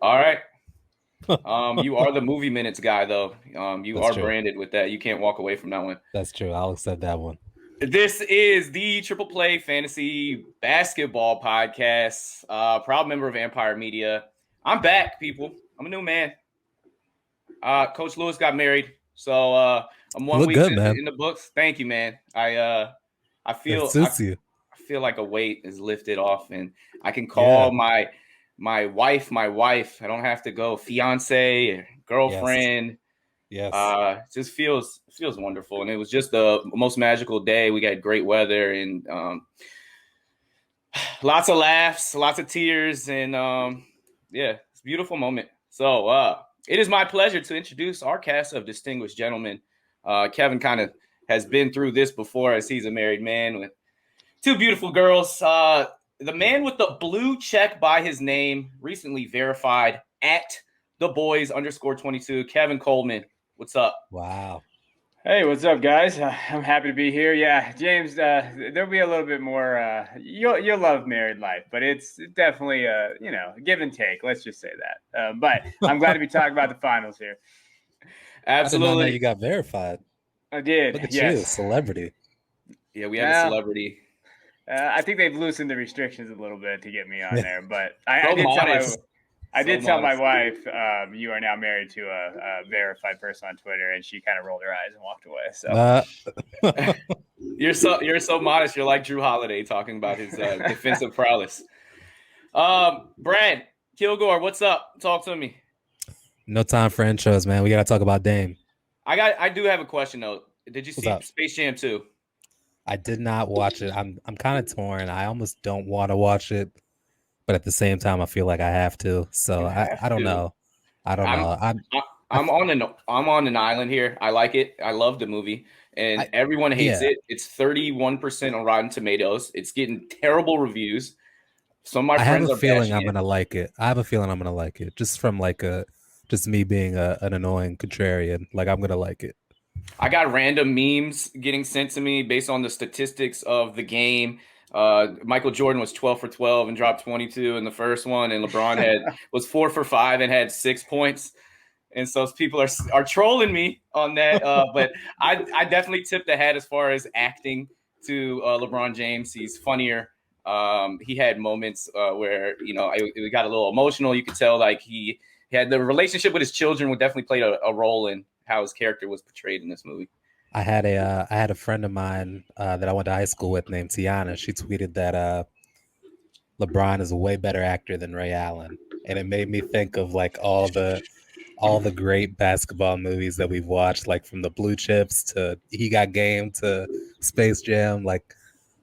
All right. You are the movie minutes guy, though. You That's are true. branded with that. You can't walk away from that one. That's true. I'll accept that one. This is the Triple Play Fantasy Basketball Podcast. Proud member of Empire Media. I'm back, people. I'm a new man. Coach Lewis got married, so I'm You one look week good, man. in the books. Thank you, man. I It feel suits you. I feel like a weight is lifted off, and I can Yeah. call my wife my wife. I don't have to go fiance or Yes. girlfriend. Yes. Just feels wonderful, and it was just the most magical day. We got great weather and lots of laughs, lots of tears, and yeah, it's a beautiful moment. So it is my pleasure to introduce our cast of distinguished gentlemen. Kevin kind of has been through this before, as he's a married man with two beautiful girls. The man with the blue check by his name, recently verified at the boys _22, Kevin Coleman. What's up? Wow. Hey, what's up, guys? I'm happy to be here. Yeah, James, there'll be a little bit more. You'll love married life, but it's definitely give and take. Let's just say that. But I'm glad to be talking about the finals here. I did not know Absolutely. you got verified. I did, Look at you, yes. celebrity. Yeah, we had a Well, celebrity. I think they've loosened the restrictions a little bit to get me on Yeah. there, but I So did tell modest. I So did tell my modest. wife, you are now married to a verified person on Twitter, and she kind of rolled her eyes and walked away. So. You're so modest. You're like Drew Holiday talking about his defensive prowess. Brad Kilgore, what's up? Talk to me. No time for intros, man. We gotta talk about Dame. I do have a question though. Did you What's see up? Space Jam 2? I did not watch it. I'm kind of torn. I almost don't want to watch it, but at the same time, I feel like I have to. So You I, have I don't to. know. I don't I'm know. I- I, I'm on an island here. I like it. I love the movie, and I everyone hates yeah. it. It's 31% on Rotten Tomatoes. It's getting terrible reviews. Some of my I have friends a are feeling bashing I'm it. gonna like it. I have a feeling I'm gonna like it, just from just me being an annoying contrarian. Like I'm gonna like it. I got random memes getting sent to me based on the statistics of the game. Michael Jordan was 12 for 12 and dropped 22 in the first one, and LeBron was 4 for 5 and had 6 points. And so people are trolling me on that. But I definitely tip the hat as far as acting to LeBron James. He's funnier. He had moments where it got a little emotional. You could tell like he had the relationship with his children would definitely played a role in how his character was portrayed in this movie. I had a friend of mine that I went to high school with named Tiana. She tweeted that LeBron is a way better actor than Ray Allen, and it made me think of like all the great basketball movies that we've watched, like from the Blue Chips to He Got Game to Space Jam. Like,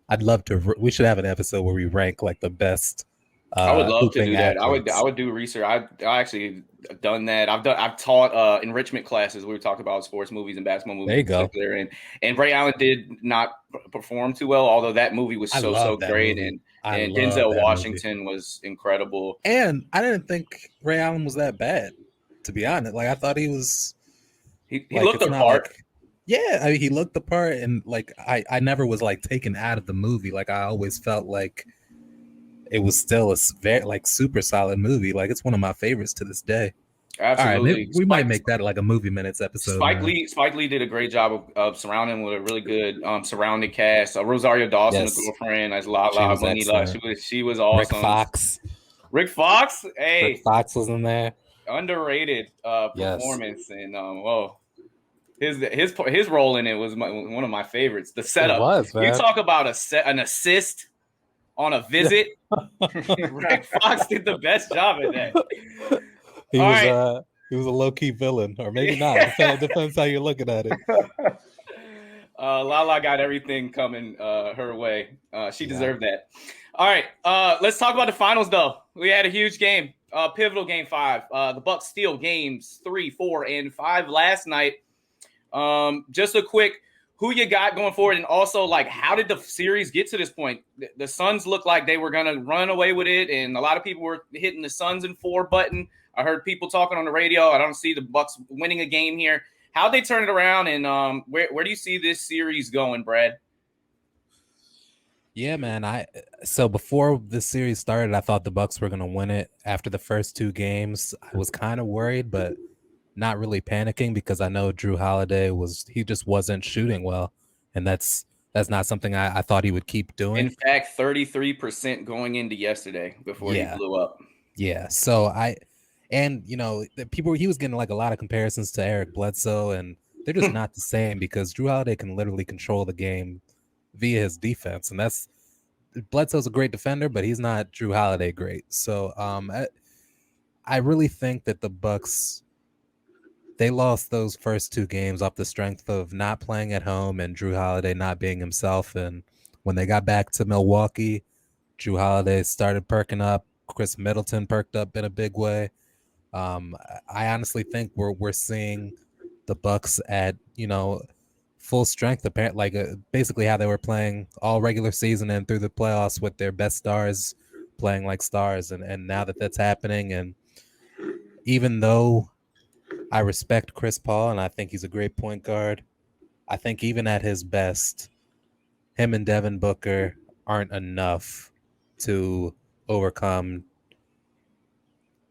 I'd love to. We should have an episode where we rank like the best I would love to hooping do that. I athletes. would do research. I actually done that. I've taught enrichment classes. We talked about sports movies and basketball There movies you in go. particular. And Ray Allen did not perform too well, although that movie was I so love that great. movie. I And love Denzel that movie. Washington was incredible. And I didn't think Ray Allen was that bad, to be honest. Like I thought he was He like looked it's the not part. like yeah, I mean he looked the part and like I never was like taken out of the movie. Like I always felt like it was still a very like super solid movie. Like it's one of my favorites to this day. All right, maybe Absolutely. we might make that like a movie minutes episode, man. Spike Lee did a great job of surrounding him with a really good surrounding cast. Rosario Dawson, the Yes, girlfriend, as she La was Money La. excellent. She was Rick awesome. Fox. Rick Fox, Rick hey, Fox was in there. underrated Yes, performance, and whoa, his role in it was one of my favorites. The it setup. was, You man. talk about an assist on a visit. Rick Fox did the best job at that. he All was right. he was a low key villain, or maybe not. Depends how you're looking at it. Lala got everything coming her way. She Yeah. deserved that. All right, let's talk about the finals, though. We had a huge game, pivotal game 5. The Bucks steal games 3, 4, and 5 last night. Just a quick, who you got going forward, and also like how did the series get to this point? The Suns looked like they were gonna run away with it, and a lot of people were hitting the Suns in 4 button. I heard people talking on the radio. I don't see the Bucks winning a game here. How'd they turn it around, and where do you see this series going, Brad? Yeah, man. So before this series started, I thought the Bucks were gonna win it. After the first two games, I was kind of worried, but not really panicking because I know Drew Holiday he just wasn't shooting well, and that's not something I thought he would keep In doing. fact, 33% going into yesterday before he Yeah, blew up. yeah. So and the people he was getting like a lot of comparisons to Eric Bledsoe, and they're just not the same because Drew Holiday can literally control the game via his defense, and that's Bledsoe's a great defender, but he's not Drew Holiday great. So I really think that the Bucks they lost those first two games off the strength of not playing at home and Drew Holiday not being himself. And when they got back to Milwaukee, Drew Holiday started perking up. Chris Middleton perked up in a big way. I honestly think we're seeing the Bucks at full strength, apparently, like basically how they were playing all regular season and through the playoffs with their best stars playing like stars, and now that that's happening, and even though I respect Chris Paul and I think he's a great point guard, I think even at his best, him and Devin Booker aren't enough to overcome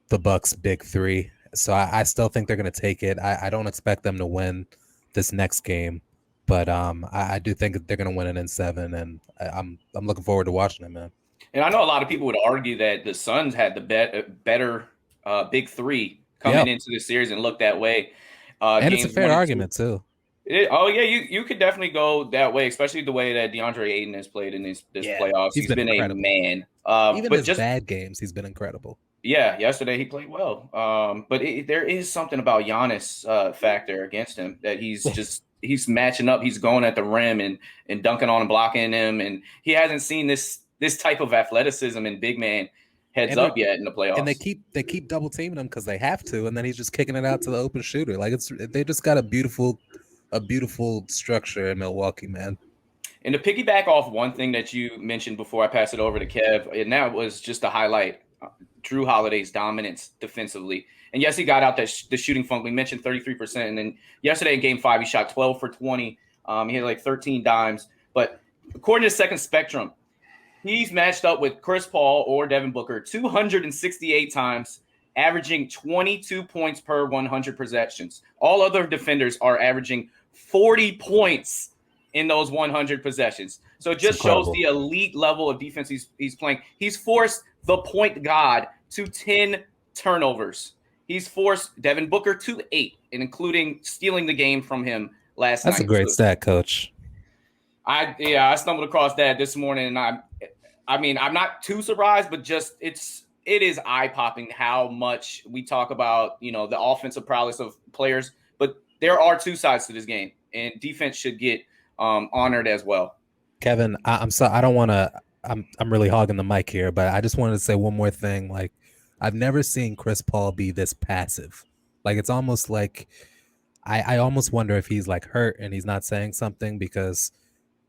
the Bucks' big three. So I still think they're going to take it. I don't expect them to win this next game, but I do think they're going to win it in 7, and I'm looking forward to watching it, man. And I know a lot of people would argue that the Suns had the better big three coming into the series and looked that way. And it's a fair argument too. Oh yeah, you could definitely go that way, especially the way that DeAndre Ayton has played in this playoffs. He's been incredible. A man. Even his bad games, he's been incredible. Yeah, yesterday he played well. But there is something about Giannis factor against him that he's matching up. He's going at the rim and dunking on and blocking him, and he hasn't seen this type of athleticism in big man heads up yet in the playoffs. And they keep double teaming him because they have to, and then he's just kicking it out to the open shooter. Like they just got a beautiful structure in Milwaukee, man. And to piggyback off one thing that you mentioned before I pass it over to Kev, and that was just to highlight Drew Holiday's dominance defensively. And yes, he got out the shooting funk. We mentioned 33%. And then yesterday in game 5, he shot 12 for 20. He had like 13 dimes. But according to Second Spectrum, he's matched up with Chris Paul or Devin Booker 268 times, averaging 22 points per 100 possessions. All other defenders are averaging 40 points in those 100 possessions. So it just shows the elite level of defense he's playing. He's forced the point god to 10 turnovers. He's forced Devin Booker to 8, and including stealing the game from him last night. That's a great stat, Coach. I stumbled across that this morning, and I'm not too surprised, but just it is eye-popping how much we talk about, the offensive prowess of players, but there are two sides to this game, and defense should get honored as well. Kevin, I'm sorry, I don't want to. I'm really hogging the mic here, but I just wanted to say one more thing. Like, I've never seen Chris Paul be this passive. Like, it's almost like I almost wonder if he's like hurt and he's not saying something because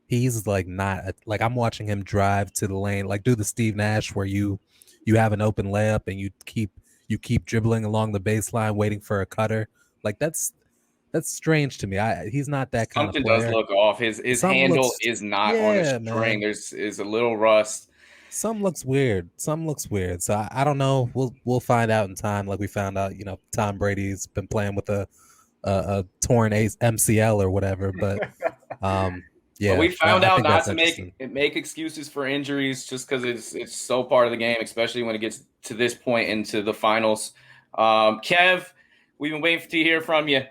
he's like not like I'm watching him drive to the lane, like do the Steve Nash where you have an open layup and you keep dribbling along the baseline waiting for a cutter. Like that's strange to me. He's not that kind of player. Something does look off. His handle is not on his string. There's a little rust. Some looks weird. So I don't know. We'll find out in time. Like we found out, Tom Brady's been playing with a torn MCL or whatever. But yeah, but we found out not to make excuses for injuries just because it's so part of the game, especially when it gets to this point into the finals. Kev, we've been waiting to hear from you.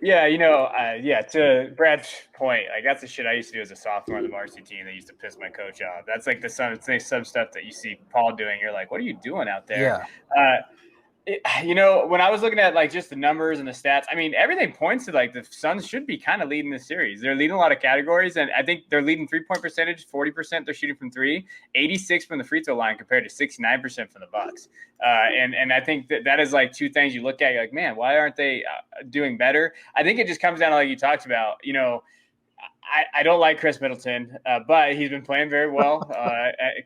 Yeah, to Brad's point, like that's the shit I used to do as a sophomore on the varsity team that used to piss my coach off. That's like some stuff that you see Paul doing. You're like, what are you doing out there? Yeah. When I was looking at like just the numbers and the stats, I mean, everything points to like the Suns should be kind of leading the series. They're leading a lot of categories, and I think they're leading 3-point percentage, 40% they're shooting from 3, 86 from the free throw line compared to 69% from the Bucks. And I think that is like two things you look at. You're like, man, why aren't they doing better? I think it just comes down to like you talked about, I don't like Chris Middleton, but he's been playing very well.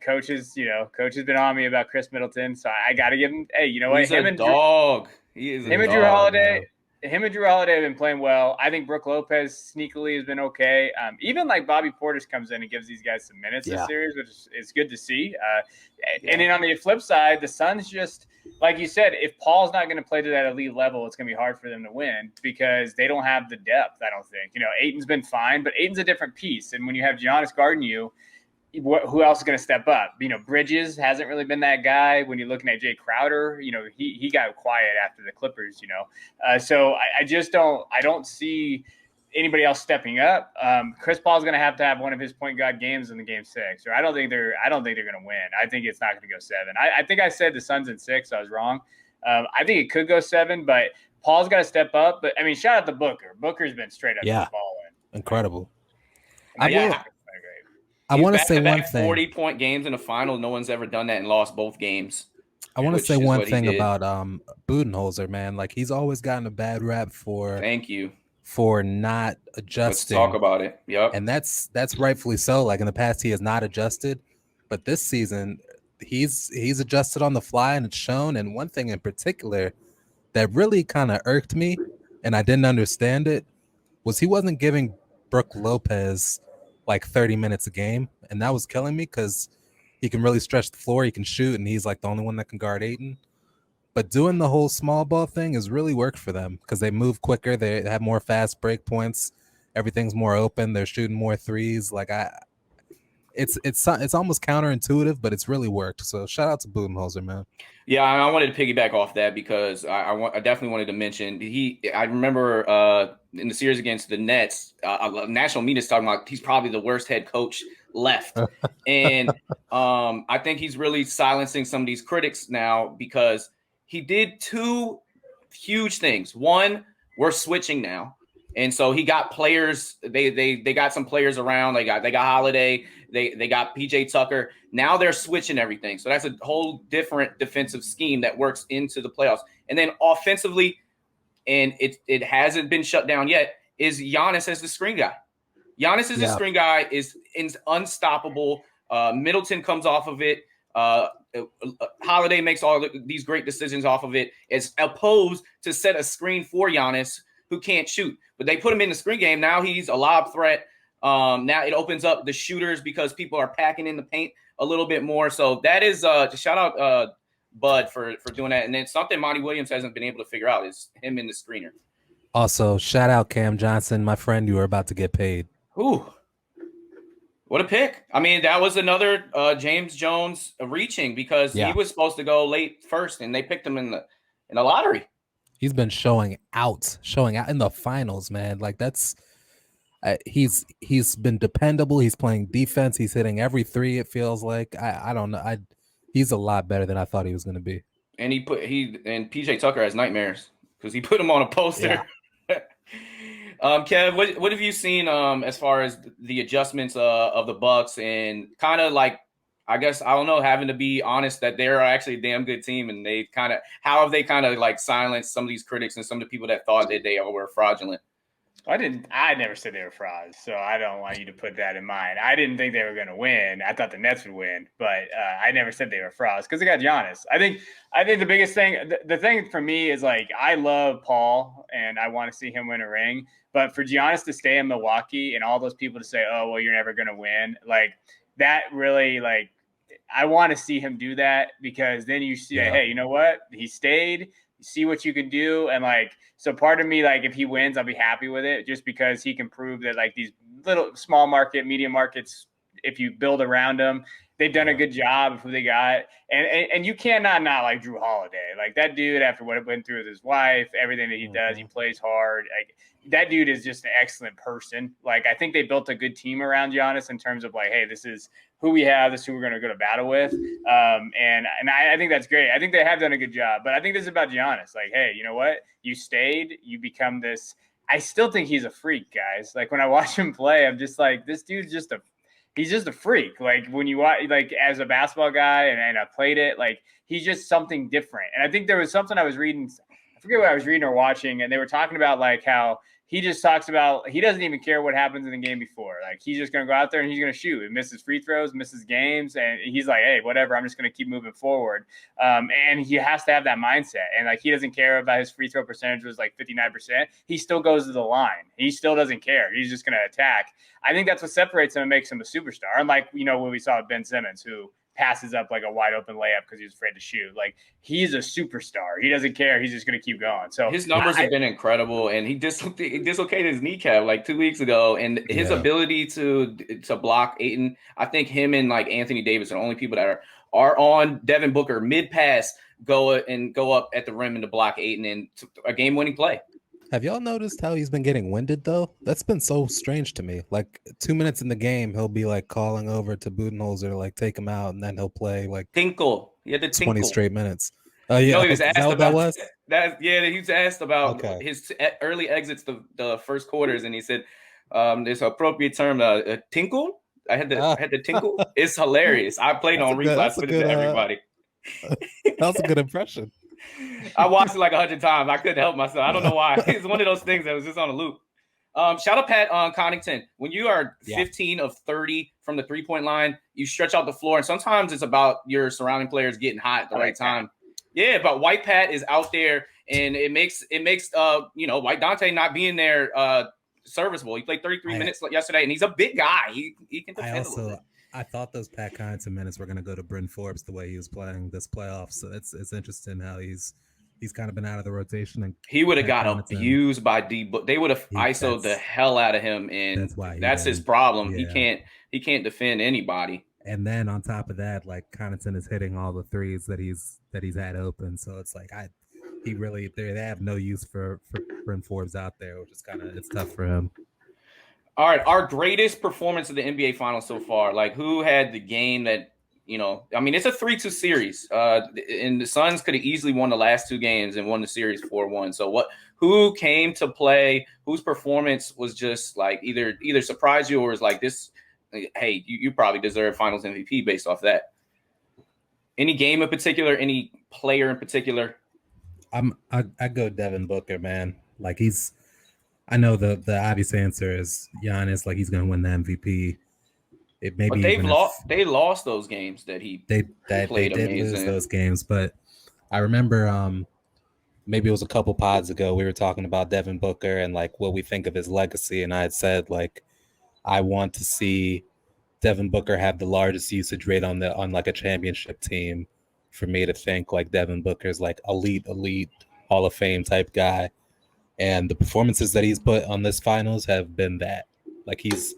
Coach has been on me about Chris Middleton, so I got to give him. Hey, you know what? He's a dog. He is him and Drew Holiday. him and Drew Holiday have been playing well. I think Brook Lopez sneakily has been okay. Even like Bobby Portis comes in and gives these guys some minutes this series, which is good to see. And then on the flip side, the Suns just, like you said, if Paul's not going to play to that elite level, it's going to be hard for them to win because they don't have the depth, I don't think. Ayton's been fine, but Ayton's a different piece. And when you have Giannis guarding you, who else is going to step up? Bridges hasn't really been that guy. When you're looking at Jay Crowder, he got quiet after the Clippers, So I don't see anybody else stepping up. Chris Paul's going to have one of his point guard games in the game 6, or I don't think they're going to win. I think it's not going to go 7. I think I said the Suns in 6. I was wrong. I think it could go 7, but Paul's got to step up. But shout out to Booker. Booker's been straight up balling. Incredible. I want to say one thing. 40-point games in the final. No one's ever done that and lost both games. I want to say one thing about Budenholzer, man. Like, he's always gotten a bad rap for not adjusting. Let's talk about it. Yep. And that's rightfully so. Like, in the past, he has not adjusted, but this season he's adjusted on the fly, and it's shown. And one thing in particular that really kind of irked me, and I didn't understand it, was he wasn't giving Brook Lopez like 30 minutes a game, and that was killing me because he can really stretch the floor, he can shoot, and he's like the only one that can guard Ayton. But doing the whole small ball thing has really worked for them because they move quicker, they have more fast break points, everything's more open, they're shooting more threes. Like, it's almost counterintuitive, but it's really worked. So shout out to Budenholzer, man. Yeah, I wanted to piggyback off that because I definitely wanted to mention I remember in the series against the Nets, national media's talking about he's probably the worst head coach left, and I think he's really silencing some of these critics now because he did 2 huge things. One, we're switching now. And so he got players. They got some players around. They got Holiday. They got PJ Tucker. Now they're switching everything. So that's a whole different defensive scheme that works into the playoffs. And then offensively, and it hasn't been shut down yet, is Giannis as the screen guy. Giannis as the screen guy is unstoppable. Middleton comes off of it. Holiday makes all these great decisions off of it, as opposed to set a screen for Giannis who can't shoot. But they put him in the screen game. Now he's a lob threat. Now it opens up the shooters because people are packing in the paint a little bit more. So that is just shout out Bud for doing that. And then something Monty Williams hasn't been able to figure out is him in the screener. Also, shout out Cam Johnson, my friend. You were about to get paid. Ooh, what a pick. I mean, that was another James Jones reaching because he was supposed to go late first, and they picked him in the lottery. He's been showing out in the finals, man. Like, that's he's been dependable. He's playing defense. He's hitting every 3. It feels like I don't know. He's a lot better than I thought he was going to be. And and PJ Tucker has nightmares because he put him on a poster. Yeah. Kev, what have you seen as far as the adjustments of the Bucks and kind of like, I guess, I don't know, having to be honest that they're actually a damn good team, and how have they kind of like silenced some of these critics and some of the people that thought that they were fraudulent? I never said they were frauds, so I don't want you to put that in mind. I didn't think they were going to win. I thought the Nets would win, but I never said they were frauds because they got Giannis. I think the biggest thing, the thing for me is, like, I love Paul and I want to see him win a ring, but for Giannis to stay in Milwaukee and all those people to say, oh, well, you're never going to win, like, that really, like, I want to see him do that because then you see, hey, you know what? He stayed. You see what you can do. And, like, so part of me, like, if he wins, I'll be happy with it just because he can prove that, like, these little small market, medium markets, if you build around them, they've done a good job of who they got. And you cannot not like Drew Holiday. Like, that dude, after what it went through with his wife, everything that he does, he plays hard. Like, that dude is just an excellent person. Like, I think they built a good team around Giannis in terms of, like, hey, this is who we have, this is who we're going to go to battle with. And I think that's great. I think they have done a good job. But I think this is about Giannis. Like, hey, you know what? You stayed. You become this. I still think he's a freak, guys. Like, when I watch him play, I'm just like, this dude's he's just a freak. Like, when you watch, like, as a basketball guy, and I played it, like, he's just something different. And I think there was something I was reading. I forget what I was reading or watching, and they were talking about, like, how he just talks about he doesn't even care what happens in the game before. Like, he's just going to go out there and he's going to shoot. He misses free throws, misses games, and he's like, hey, whatever, I'm just going to keep moving forward. And he has to have that mindset. And, like, he doesn't care about his free throw percentage was like 59%. He still goes to the line. He still doesn't care. He's just going to attack. I think that's what separates him and makes him a superstar. Unlike, when we saw Ben Simmons, who passes up like a wide open layup because he's afraid to shoot. Like, he's a superstar. He doesn't care. He's just going to keep going. So his numbers have been incredidible, and he dislocated his kneecap like 2 weeks ago. And his ability to block Ayton, I think him and like Anthony Davis are the only people that are on Devin Booker mid pass go up at the rim and to block Ayton and a game winning play. Have y'all noticed how he's been getting winded, though? That's been so strange to me. Like, 2 minutes in the game, he'll be, like, calling over to Budenholzer to, like, take him out, and then he'll play, like, tinkle. He had to 20 tinkle. straight minutes. Oh, yeah. He was asked about that was? he was asked about his early exits the first quarters, and he said, there's an appropriate term, tinkle? I had to tinkle. It's hilarious. I played on replay. I put it to everybody. That was a good impression. I watched it like 100 times. I couldn't help myself. I don't know why. It's one of those things that was just on a loop. Shout out Pat Connaughton. When you are 15 of 30 from the 3-point line, you stretch out the floor, and sometimes it's about your surrounding players getting hot at the right time. Yeah, but White Pat is out there, and it makes White Dante not being there serviceable. He played 33 minutes yesterday, and he's a big guy. He can defend a little bit. I thought those Pat Connaughton minutes were going to go to Bryn Forbes the way he was playing this playoff. So it's interesting how he's kind of been out of the rotation. And he would have got abused by D. But they would have ISO'd the hell out of him, and that's his problem. Yeah. He can't defend anybody. And then on top of that, like, Connaughton is hitting all the threes that he's had open. So it's like they have no use for Bryn Forbes out there, which is it's tough for him. All right, our greatest performance of the NBA Finals so far. Like, who had the game that, I mean, it's a 3-2 series. And the Suns could have easily won the last two games and won the series 4-1. So who came to play, whose performance was just like either surprised you or was like this, hey, you probably deserve Finals MVP based off that? Any game in particular, any player in particular? I go Devin Booker, man. Like, I know the obvious answer is Giannis, like, he's going to win the MVP. But they lost those games that he played. They did lose those games, but I remember maybe it was a couple pods ago we were talking about Devin Booker and like what we think of his legacy, and I had said like I want to see Devin Booker have the largest usage rate on like a championship team for me to think like Devin Booker's like elite Hall of Fame type guy. And the performances that he's put on this finals have been that. Like, he's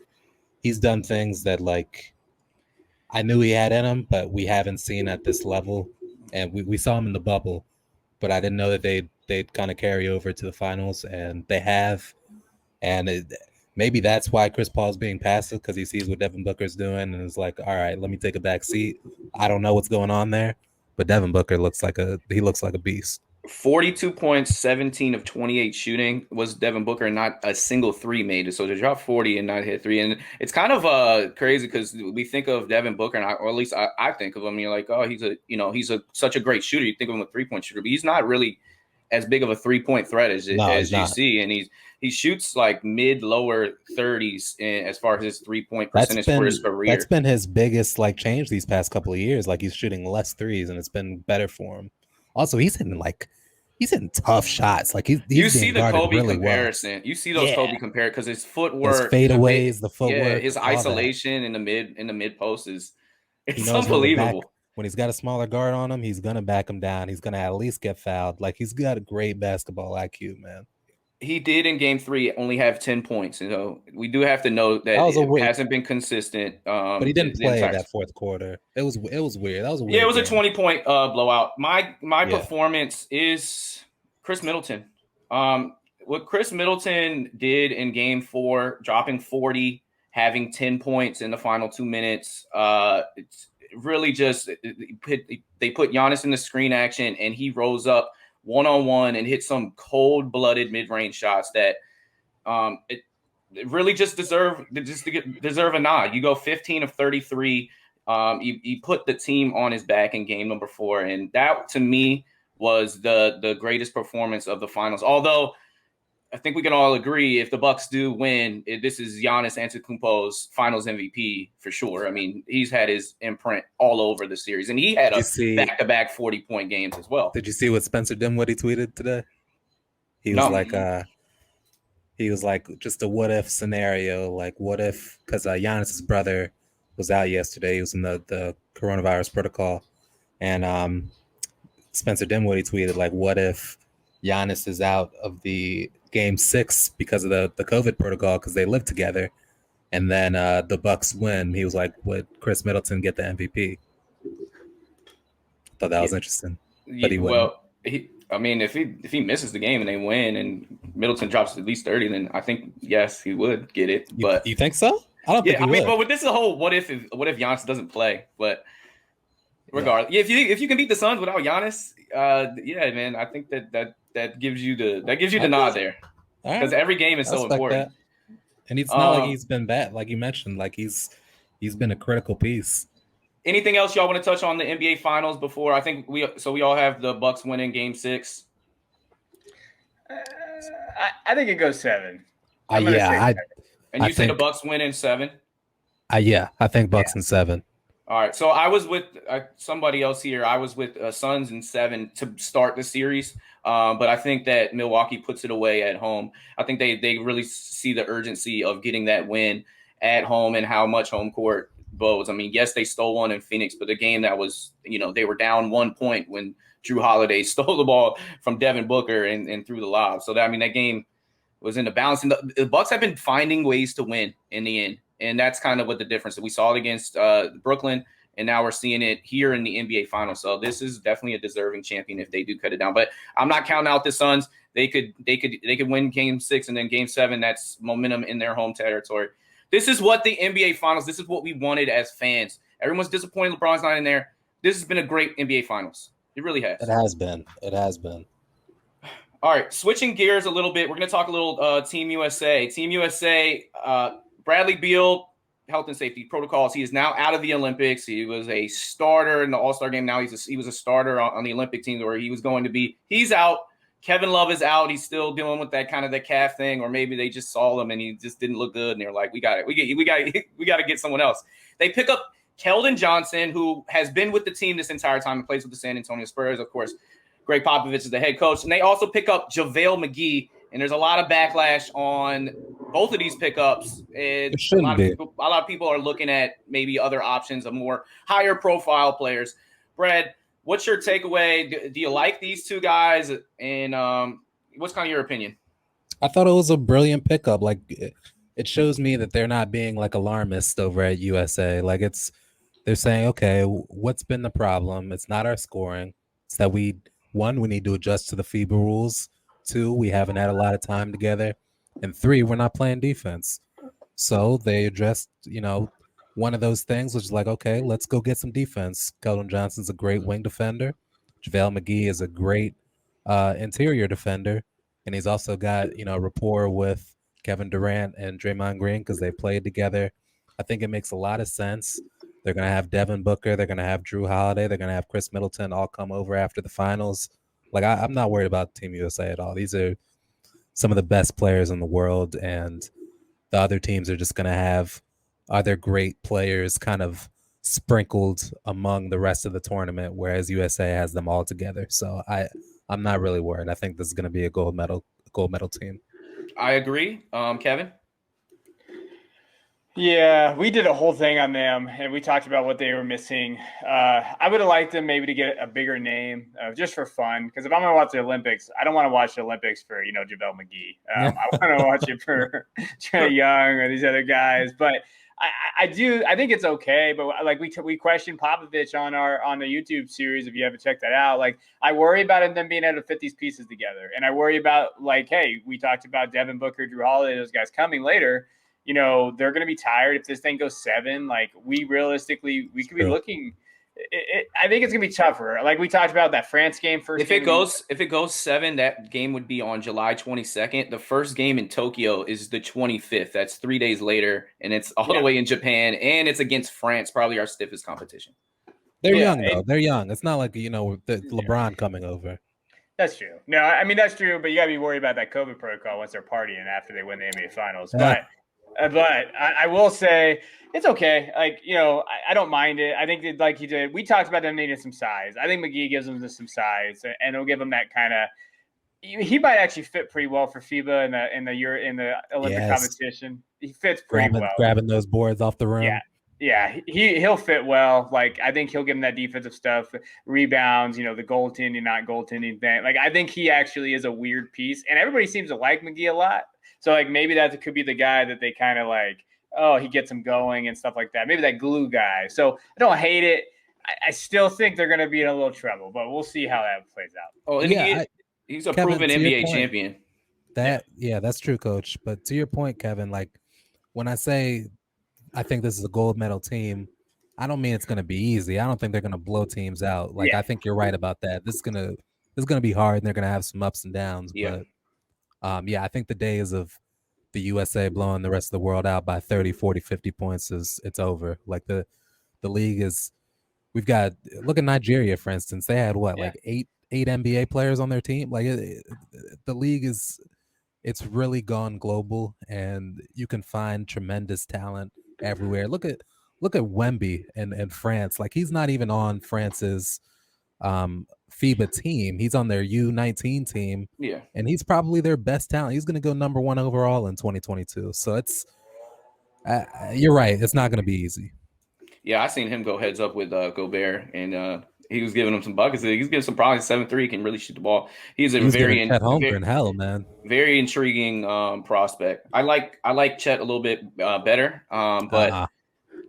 done things that, like, I knew he had in him, but we haven't seen at this level. And we saw him in the bubble, but I didn't know that they'd kind of carry over to the finals, and they have. And maybe that's why Chris Paul's being passive, because he sees what Devin Booker's doing and is like, all right, let me take a back seat. I don't know what's going on there, but Devin Booker looks like a beast. 42 points, 17 of 28 shooting was Devin Booker, and not a single three made. So to drop 40 and not hit three, and it's kind of crazy because we think of Devin Booker, or at least I think of him. You're like, oh, he's such a great shooter. You think of him a 3-point shooter, but he's not really as big of a 3-point threat as you see, and he shoots like lower 30s as far as his 3-point percentage for his career. That's been his biggest like change these past couple of years. Like, he's shooting less threes, and it's been better for him. Also, he's hitting tough shots. Like, you see the Kobe really comparison. Well. You see those Kobe compare because his footwork, his fadeaways, the footwork, his isolation in the mid post it's unbelievable. When he's got a smaller guard on him, he's gonna back him down. He's gonna at least get fouled. Like, he's got a great basketball IQ, man. He did in Game 3 only have 10 points. So we do have to note that it hasn't been consistent. But he didn't play that fourth quarter. It was weird. That was a weird. Yeah, it was a 20-point blowout. My performance is Chris Middleton. What Chris Middleton did in Game 4, dropping 40, having 10 points in the final 2 minutes. It's really just they put Giannis in the screen action, and he rose up one-on-one and hit some cold-blooded mid-range shots that it really just deserve a nod. You go 15 of 33. You put the team on his back in game number 4, and that to me was the greatest performance of the finals. Although I think we can all agree if the Bucks do win, this is Giannis Antetokounmpo's Finals MVP for sure. I mean, he's had his imprint all over the series, and he had a back-to-back 40-point games as well. Did you see what Spencer Dinwiddie tweeted today? He was like, just a what if scenario. Like, what if, because Giannis's brother was out yesterday. He was in the coronavirus protocol. And Spencer Dinwiddie tweeted, like, what if Giannis is out of the game 6 because of the COVID protocol because they live together, and then the Bucks win. He was like, would Kris Middleton get the MVP? Thought that was interesting. But he wouldn't. Well, if he misses the game and they win and Middleton drops at least 30, then I think, yes, he would get it. But you think so? I don't think he would. But this is a whole what if Giannis doesn't play. But regardless, if you can beat the Suns without Giannis, man, I think that gives you the nod there, because every game is so important. That. And it's not like he's been bad, like you mentioned. Like he's been a critical piece. Anything else y'all want to touch on the NBA Finals before? I think we all have the Bucks winning Game 6. I think it goes 7. And you say the Bucks win in 7? I think Bucks in 7. All right. So I was with somebody else here. I was with Suns in 7 to start the series. But I think that Milwaukee puts it away at home. I think they really see the urgency of getting that win at home and how much home court bodes. I mean, yes, they stole one in Phoenix, but the game that was, they were down 1 point when Drew Holiday stole the ball from Devin Booker and threw the lob. So that game was in the balance. And the Bucks have been finding ways to win in the end. And that's kind of what the difference. We saw it against Brooklyn, and now we're seeing it here in the NBA Finals. So this is definitely a deserving champion if they do cut it down. But I'm not counting out the Suns. They could win Game 6, and then Game 7, that's momentum in their home territory. This is what the NBA Finals, this is what we wanted as fans. Everyone's disappointed LeBron's not in there. This has been a great NBA Finals. It really has. It has been. All right, switching gears a little bit. We're going to talk a little Team USA. Team USA, Bradley Beal, health and safety protocols. He is now out of the Olympics. He was a starter in the All-Star game. Now he was a starter on the Olympic team where he was going to be. He's out. Kevin Love is out. He's still dealing with that kind of the calf thing, or maybe they just saw him and he just didn't look good. And they're like, we got to get someone else. They pick up Keldon Johnson, who has been with the team this entire time and plays with the San Antonio Spurs. Of course, Greg Popovich is the head coach. And they also pick up JaVale McGee. And there's a lot of backlash on both of these pickups. And a lot of people are looking at maybe other options of more higher profile players. Brad, what's your takeaway? Do you like these two guys? And what's kind of your opinion? I thought it was a brilliant pickup. Like it shows me that they're not being like alarmist over at USA. Like they're saying, okay, what's been the problem? It's not our scoring. It's that we need to adjust to the FIBA rules. 2, we haven't had a lot of time together. And 3, we're not playing defense. So they addressed, one of those things, which is like, okay, let's go get some defense. Keldon Johnson's a great wing defender. JaVale McGee is a great interior defender. And he's also got, rapport with Kevin Durant and Draymond Green because they played together. I think it makes a lot of sense. They're going to have Devin Booker. They're going to have Drew Holiday. They're going to have Kris Middleton all come over after the finals. Like, I'm not worried about Team USA at all. These are some of the best players in the world, and the other teams are just going to have other great players kind of sprinkled among the rest of the tournament, whereas USA has them all together. So I'm not really worried. I think this is going to be a gold medal team. I agree. Kevin? Yeah, we did a whole thing on them, and we talked about what they were missing. I would have liked them maybe to get a bigger name just for fun, because if I'm going to watch the Olympics, I don't want to watch the Olympics for, JaVale McGee. I want to watch it for Trae Young or these other guys. But I think it's okay. But like we questioned Popovich on the YouTube series, if you haven't checked that out. Like, I worry about them being able to fit these pieces together. And I worry about, like, hey, we talked about Devin Booker, Drew Holiday, those guys coming later. They're going to be tired if this thing goes 7. Like, we could be looking. I think it's going to be tougher. Like we talked about that France game first. If it goes 7, that game would be on July 22nd. The first game in Tokyo is the 25th. That's 3 days later, and it's all the way in Japan, and it's against France, probably our stiffest competition. They're young though. They're young. It's not like LeBron coming over. That's true. No, I mean, that's true, but you got to be worried about that COVID protocol once they're partying after they win the NBA Finals. But I will say it's okay. Like, I don't mind it. I think that, like you did, we talked about them needing some size. I think McGee gives them some size, and it'll give them that kind of. He might actually fit pretty well for FIBA in the Olympic competition. He fits pretty well. Grabbing those boards off the rim. Yeah, he'll fit well. Like, I think he'll give him that defensive stuff, rebounds, the goaltending, not goaltending thing. Like, I think he actually is a weird piece, and everybody seems to like McGee a lot. So, like, maybe that could be the guy that they kind of like, oh, he gets him going and stuff like that. Maybe that glue guy. So I don't hate it. I still think they're going to be in a little trouble, but we'll see how that plays out. Oh, and he's a proven NBA champion. That's true, Coach. But to your point, Kevin, like when I say I think this is a gold medal team, I don't mean it's going to be easy. I don't think they're going to blow teams out. Like I think you're right about that. This is gonna be hard, and they're going to have some ups and downs. Yeah. But I think the days of the USA blowing the rest of the world out by 30, 40, 50 points it's over. Like the league is. We've got look at Nigeria, for instance. They had like eight NBA players on their team. Like the league it's really gone global, and you can find tremendous talent everywhere. Look at Wemby in France. Like he's not even on France's FIBA team. He's on their U19 team. Yeah. And he's probably their best talent. He's going to go number 1 overall in 2022. So it's you're right. It's not going to be easy. Yeah, I seen him go heads up with Gobert, and he was giving him some buckets. He's giving some probably 7-3. Can really shoot the ball. He's very in hell, man. Very intriguing prospect. I like Chet a little bit better, but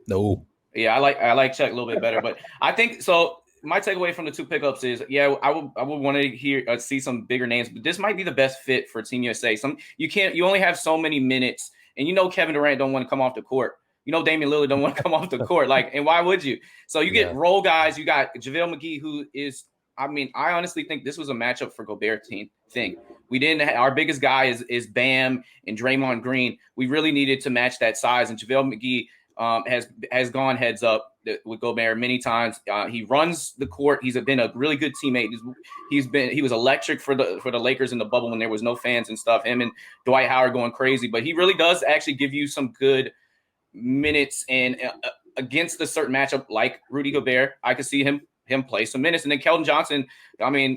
no. Yeah, I like Chet a little bit better, but I think so. My takeaway from the 2 pickups is, I would want to see some bigger names, but this might be the best fit for Team USA. You only have so many minutes, and Kevin Durant don't want to come off the court. Damian Lillard don't want to come off the court. And why would you? So you get role guys. You got JaVale McGee, who is, I honestly think this was a matchup for Gobert thing. We didn't. Our biggest guy is Bam and Draymond Green. We really needed to match that size, and JaVale McGee has gone heads up with Gobert many times. He runs the court. He's been a really good teammate. He was electric for the Lakers in the bubble when there was no fans and stuff. Him and Dwight Howard going crazy, but he really does actually give you some good minutes, and against a certain matchup like Rudy Gobert, I could see him play some minutes. And then Keldon Johnson,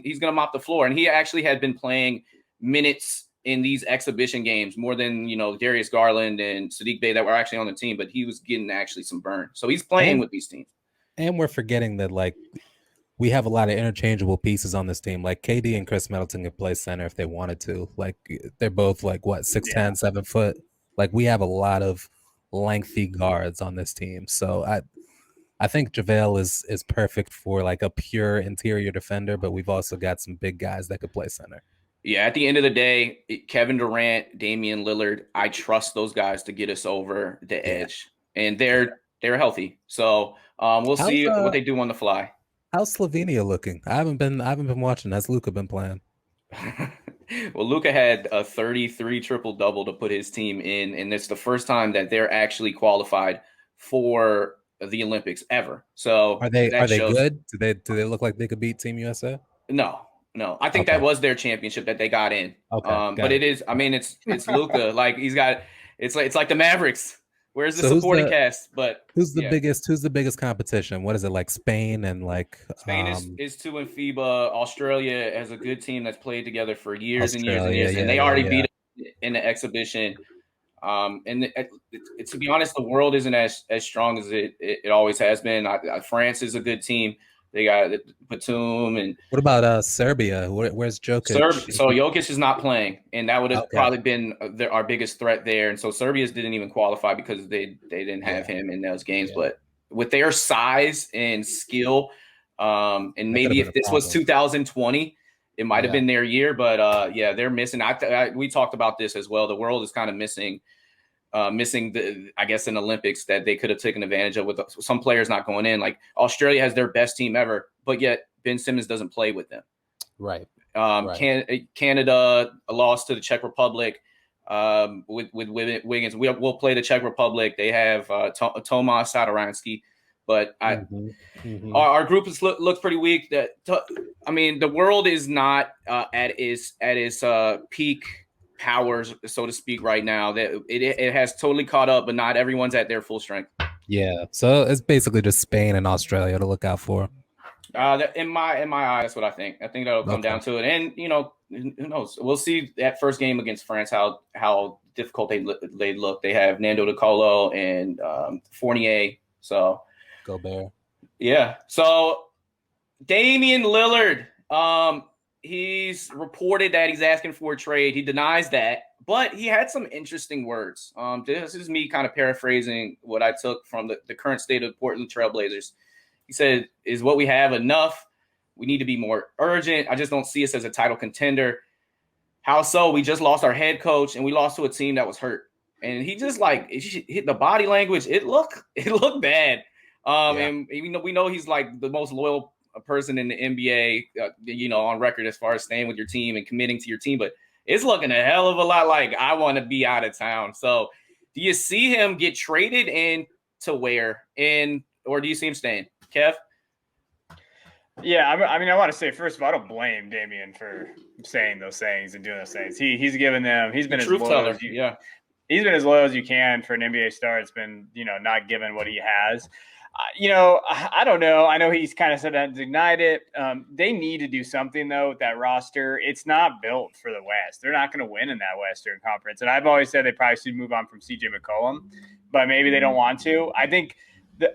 he's going to mop the floor, and he actually had been playing minutes in these exhibition games more than Darius Garland and Sadiq Bey that were actually on the team, but he was getting actually some burn. So he's playing with these teams. And we're forgetting that we have a lot of interchangeable pieces on this team. Like KD and Kris Middleton could play center if they wanted to. Like they're both 6'10", 7 foot. Like we have a lot of lengthy guards on this team. So I think JaVale is perfect for a pure interior defender, but we've also got some big guys that could play center. Yeah, at the end of the day, Kevin Durant, Damian Lillard, I trust those guys to get us over the edge, and they're healthy. So we'll see what they do on the fly. How's Slovenia looking? I haven't been watching. Has Luka been playing? Well, Luka had a 33 triple-double to put his team in, and it's the first time that they're actually qualified for the Olympics ever. So are they good? Do they look like they could beat Team USA? No. I think that was their championship that they got in. Okay, but it is. It's Luka. He's got. It's like the Mavericks. Where's the supporting cast? But who's the biggest? Who's the biggest competition? What is it like? Spain and Spain is 2 in FIBA. Australia has a good team that's played together for years and years, and they already beat it in the exhibition. And to be honest, the world isn't as strong as it always has been. France is a good team. They got Batum. And what about Serbia? Where's Jokic? So Jokic is not playing, and that would have probably been our biggest threat there. And so Serbia's didn't even qualify because they didn't have him in those games. Yeah. But with their size and skill, and maybe if this was 2020, it might have been their year. But they're missing. We talked about this as well. The world is kind of missing an Olympics that they could have taken advantage of with some players not going in. Like Australia has their best team ever, but yet Ben Simmons doesn't play with them. Right. Canada lost to the Czech Republic with Wiggins. We'll play the Czech Republic. They have Tomas Satoransky, But our group looks pretty weak. I mean, the world is not at its peak powers, so to speak, right now. That it has totally caught up, but not everyone's at their full strength. Yeah, so it's basically just Spain and Australia to look out for. In my eye, that's what I think. I think that'll come down to it, and who knows? We'll see that first game against France how difficult they look. They have Nando De Colo and Fournier, so Gobert. Yeah. So Damian Lillard, he's reported that he's asking for a trade. He denies that, but he had some interesting words. This is me kind of paraphrasing what I took from the current state of Portland Trailblazers. He said, "Is what we have enough? We need to be more urgent. I just don't see us as a title contender. How so? We just lost our head coach and we lost to a team that was hurt." And he just hit the body language. It looked bad. And we know he's like the most loyal person in the NBA, on record as far as staying with your team and committing to your team. But it's looking a hell of a lot like I want to be out of town. So do you see him get traded and to where? Or do you see him staying? Kev? Yeah, I mean, I want to say, first of all, I don't blame Damian for saying those things and doing those things. He's given them – he's been as loyal as you – yeah. He's been as loyal as you can for an NBA star. It's been, not given what he has. I don't know. I know he's kind of said that, denied it. They need to do something, though, with that roster. It's not built for the West. They're not going to win in that Western Conference. And I've always said they probably should move on from CJ McCollum, but maybe they don't want to. I think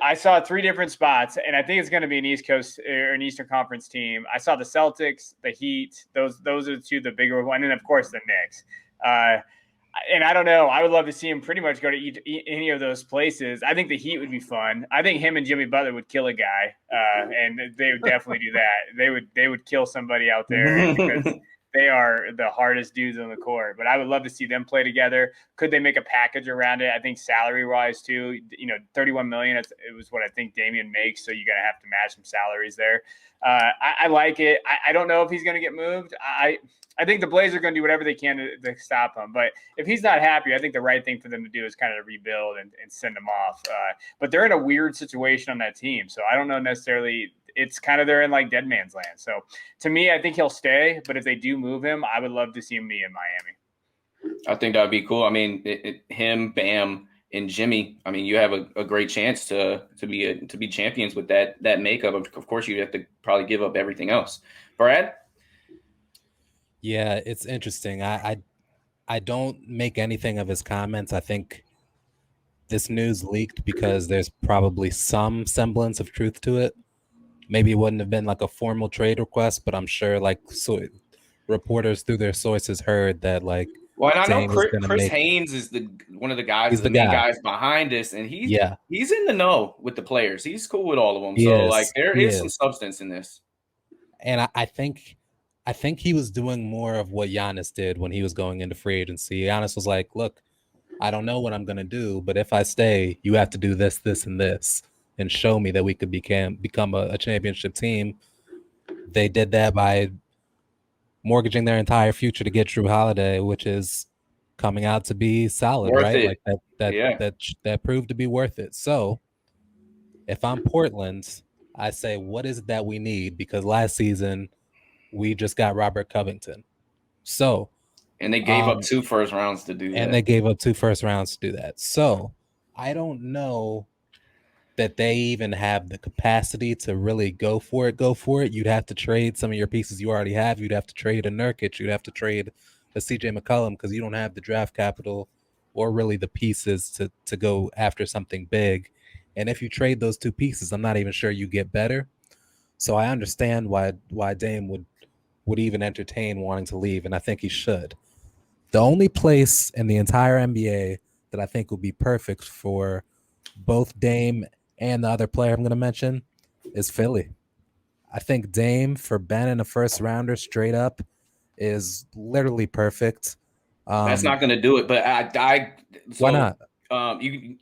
I saw 3 different spots, and I think it's going to be an East Coast or an Eastern Conference team. I saw the Celtics, the Heat. Those are the 2, the bigger one, and, of course, the Knicks. And I don't know. I would love to see him pretty much go to any of those places. I think the Heat would be fun. I think him and Jimmy Butler would kill a guy, and they would definitely do that. They would kill somebody out there because they are the hardest dudes on the court. But I would love to see them play together. Could they make a package around it? I think salary-wise too, $31 million. It was what I think Damian makes, so you're gonna have to match some salaries there. I like it. I don't know if he's gonna get moved. I think the Blazers are going to do whatever they can to stop him. But if he's not happy, I think the right thing for them to do is kind of rebuild and send him off. But they're in a weird situation on that team. So I don't know necessarily – it's kind of they're in like dead man's land. So to me, I think he'll stay. But if they do move him, I would love to see him be in Miami. I think that would be cool. I mean, him, Bam, and Jimmy, I mean, you have a great chance to be champions with that makeup. Of course, you have to probably give up everything else. Brad? Yeah, it's interesting. I don't make anything of his comments. I think this news leaked because there's probably some semblance of truth to it. Maybe it wouldn't have been like a formal trade request, but I'm sure reporters through their sources heard that like. Well, and I know Chris Haynes is one of the guys, the main guys behind this, and he's in the know with the players. He's cool with all of them. There is some substance in this. And I think he was doing more of what Giannis did when he was going into free agency. Giannis was like, look, I don't know what I'm going to do, but if I stay, you have to do this, this, and this, and show me that we could become a championship team. They did that by mortgaging their entire future to get Drew Holiday, which is coming out to be solid, right? Like that proved to be worth it. So if I'm Portland, I say, what is it that we need? Because last season – we just got Robert Covington. So, and they gave up 2 first rounds to do that. And they gave up 2 first rounds to do that. So, I don't know that they even have the capacity to really go for it. You'd have to trade some of your pieces you already have. You'd have to trade a Nurkic. You'd have to trade a CJ McCollum because you don't have the draft capital or really the pieces to go after something big. And if you trade those 2 pieces, I'm not even sure you get better. So I understand why Dame would even entertain wanting to leave, and I think he should. The only place in the entire NBA that I think would be perfect for both Dame and the other player I'm going to mention is Philly. I think Dame for Ben in a first rounder straight up is literally perfect. That's not going to do it, but why not? You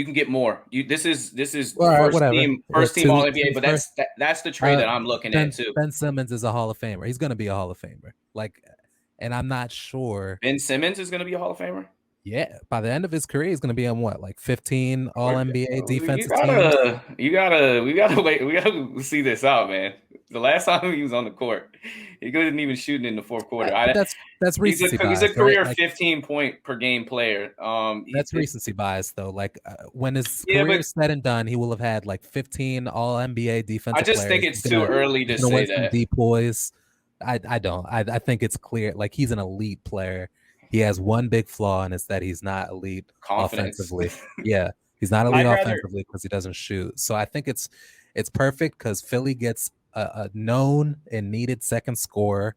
can get more. This is well, first team All NBA, but that's the trade that I'm looking at too. Ben Simmons is a Hall of Famer. He's going to be a Hall of Famer. And I'm not sure. Ben Simmons is going to be a Hall of Famer. Yeah, by the end of his career, he's going to be on what, like 15 All NBA defensive teams. We gotta wait. We gotta see this out, man. The last time he was on the court, he couldn't even shoot in the fourth quarter. But that's recency He's bias, a right? career Like 15 point per game player. that's recency bias, though. Like when his Yeah, career but is said and done, he will have had like 15 All NBA I defensive just players. think it's too early to He's gonna say win some that. depoys. I don't. I think it's clear. Like he's an elite player. He has one big flaw, and it's that he's not elite Confidence. offensively. Yeah, he's not elite I'd rather- offensively because he doesn't shoot. So I think it's perfect because Philly gets a known and needed second scorer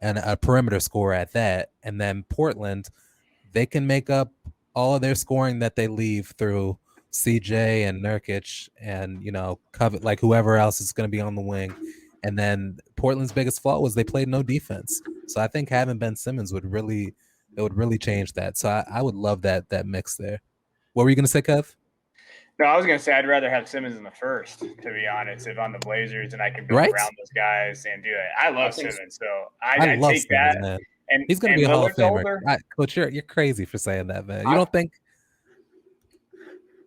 and a perimeter scorer at that, and then Portland, they can make up all of their scoring that they leave through CJ and Nurkic and Covet, like whoever else is going to be on the wing. And then Portland's biggest flaw was they played no defense. So I think having Ben Simmons would really change that. So I would love that mix there. What were you going to say, Kev? No, I was going to say I'd rather have Simmons in the first, to be honest, if on the Blazers and I can build Right? around those guys and do it. I love Simmons, so I love take Simmons, that. man. And He's going to be a Hall of Lillard's Famer. Coach, you're crazy for saying that, man. You don't think?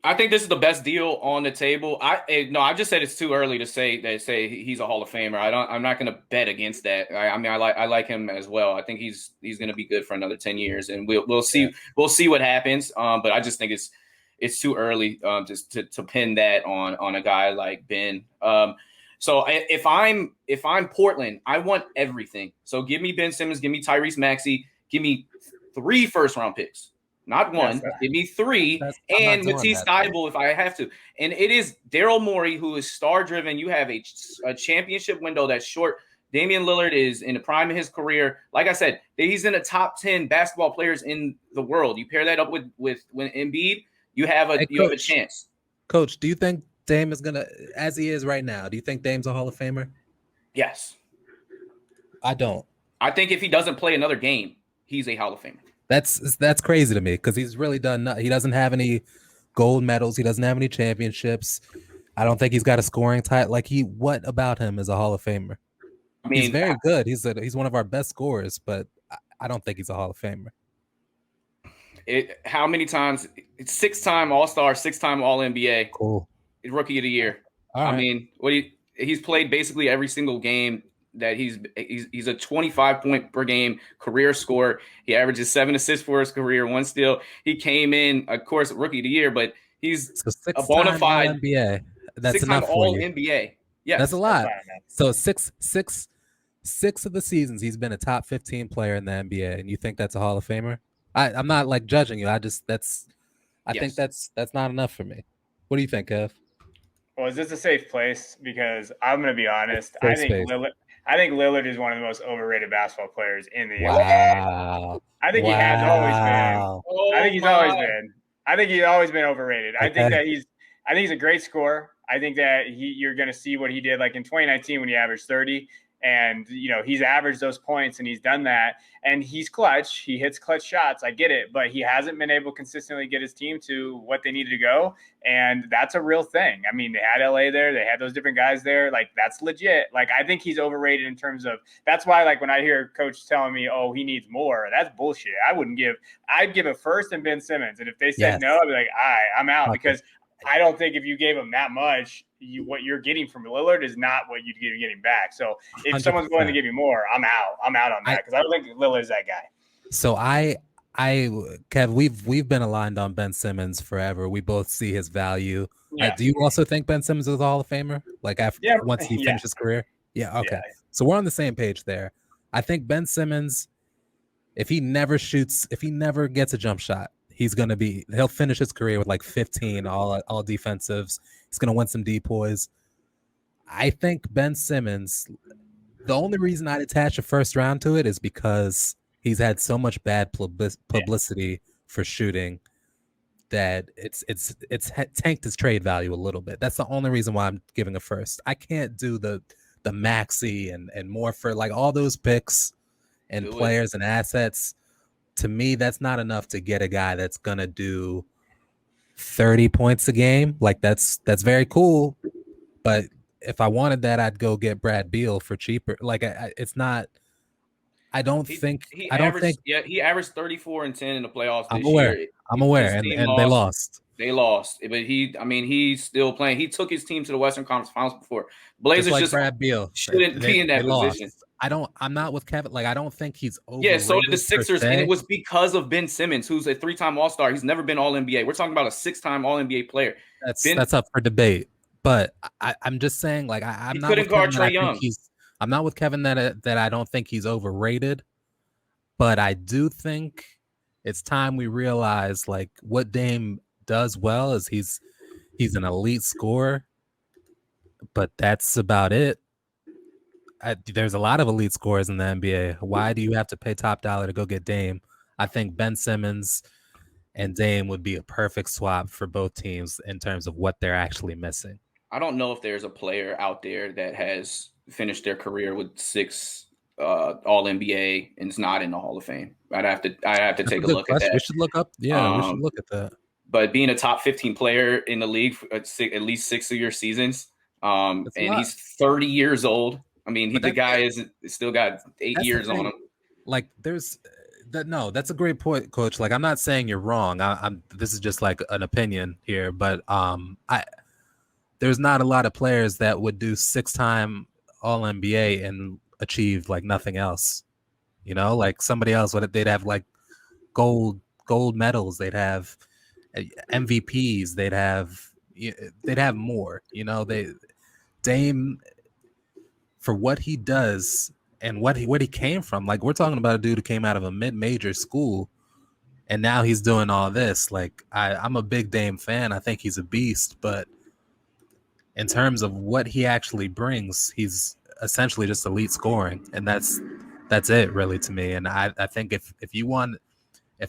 I think this is the best deal on the table. I just said it's too early to say he's a Hall of Famer. I'm not going to bet against that. I like him as well. I think he's going to be good for another 10 years, and we'll see. Yeah. We'll see what happens. But I just think it's too early just to pin that on a guy like Ben. So if I'm Portland, I want everything. So give me Ben Simmons, give me Tyrese Maxey, give me 3 first-round picks. Not one, give me 3, and Matisse Thybulle if I have to. And it is Daryl Morey who is star-driven. You have a championship window that's short. Damian Lillard is in the prime of his career. Like I said, he's in the top 10 basketball players in the world. You pair that up with Embiid, you have a chance. Coach, do you think Dame is gonna, as he is right now, do you think Dame's a Hall of Famer? Yes. I don't. I think if he doesn't play another game, he's a Hall of Famer. That's crazy to me because he's really done nothing. He doesn't have any gold medals. He doesn't have any championships. I don't think he's got a scoring title. What about him is a Hall of Famer? I mean, he's very good. He's one of our best scorers, but I don't think he's a Hall of Famer. How many times? 6-time All-Star, 6-time All-NBA. Cool. Rookie of the year. All right. I mean, he's played basically every single game that he's a 25 point per game career scorer. He averages 7 assists for his career, 1 steal. He came in, of course, rookie of the year, but he's a bona fide NBA. That's enough for all you. NBA. Yes, that's a lot. So six of the seasons he's been a top 15 player in the NBA, and you think that's a Hall of Famer? I'm not like judging you. I think that's not enough for me. What do you think, Kev? Well, is this a safe place? Because I'm going to be honest. I think Lillard is one of the most overrated basketball players in the NBA. I think he has always been. I think he's always been. I think he's always been overrated. Okay. I think he's a great scorer. I think that you're going to see what he did like in 2019 when he averaged 30. And, he's averaged those points and he's done that. And he's clutch. He hits clutch shots. I get it. But he hasn't been able to consistently get his team to what they needed to go. And that's a real thing. I mean, they had LA there. They had those different guys there. Like, that's legit. Like, I think he's overrated in terms of – that's why, like, when I hear Coach telling me, oh, he needs more, that's bullshit. I'd give it first and Ben Simmons. And if they said no, I'd be like, all right, I'm out. Because I don't think if you gave him that much – what you're getting from Lillard is not what you're getting back. So if 100%. Someone's willing to give you more, I'm out on that because I don't think Lillard's that guy. So Kev, we've been aligned on Ben Simmons forever. We both see his value. Yeah. Do you also think Ben Simmons is a Hall of Famer? Like once he finishes his career? Yeah. Okay. Yeah. So we're on the same page there. I think Ben Simmons, if he never gets a jump shot, he'll finish his career with like 15 all defensives. He's going to win some depoys. I think Ben Simmons, the only reason I'd attach a first round to it is because he's had so much bad publicity for shooting that it's tanked his trade value a little bit. That's the only reason why I'm giving a first. I can't do the Maxey and more for like all those picks and players and assets. To me, that's not enough to get a guy that's going to do 30 points a game. Like that's very cool. But if I wanted that, I'd go get Brad Beal for cheaper. Like it's not I don't think. I don't think. He averaged 34 and 10 in the playoffs I'm this aware. year. I'm aware, His and team they lost. lost. They lost, but he's still playing. He took his team to the Western Conference Finals before. Blazers Just like Brad Beal shouldn't be in that position. Lost. I'm not with Kevin. Like, I don't think he's overrated. Yeah, so did the Sixers, and it was because of Ben Simmons, who's a 3-time All-Star. He's never been All-NBA. We're talking about a 6-time All-NBA player. That's up for debate. But I'm just saying, like, I'm not with Kevin that I think I'm not with Kevin that I don't think he's overrated. But I do think it's time we realize, like, what Dame does well is he's an elite scorer, but that's about it. There's a lot of elite scorers in the NBA. Why do you have to pay top dollar to go get Dame? I think Ben Simmons and Dame would be a perfect swap for both teams in terms of what they're actually missing. I don't know if there's a player out there that has finished their career with 6 All-NBA and is not in the Hall of Fame. I'd have to take a look at that. We should look up. Yeah, we should look at that. But being a top 15 player in the league for at least 6 of your seasons, and he's 30 years old. I mean, the guy is still got 8 years on him. Like, there's that. No, that's a great point, Coach. Like, I'm not saying you're wrong. This is just like an opinion here, but there's not a lot of players that would do 6-time All-NBA and achieve like nothing else. You know, like somebody else they'd have like gold medals. They'd have MVPs. They'd have more. You know, Dame, for what he does and what he came from. Like, we're talking about a dude who came out of a mid-major school, and now he's doing all this. Like, I'm a big Dame fan. I think he's a beast, but in terms of what he actually brings, he's essentially just elite scoring, and that's it really to me. And I think if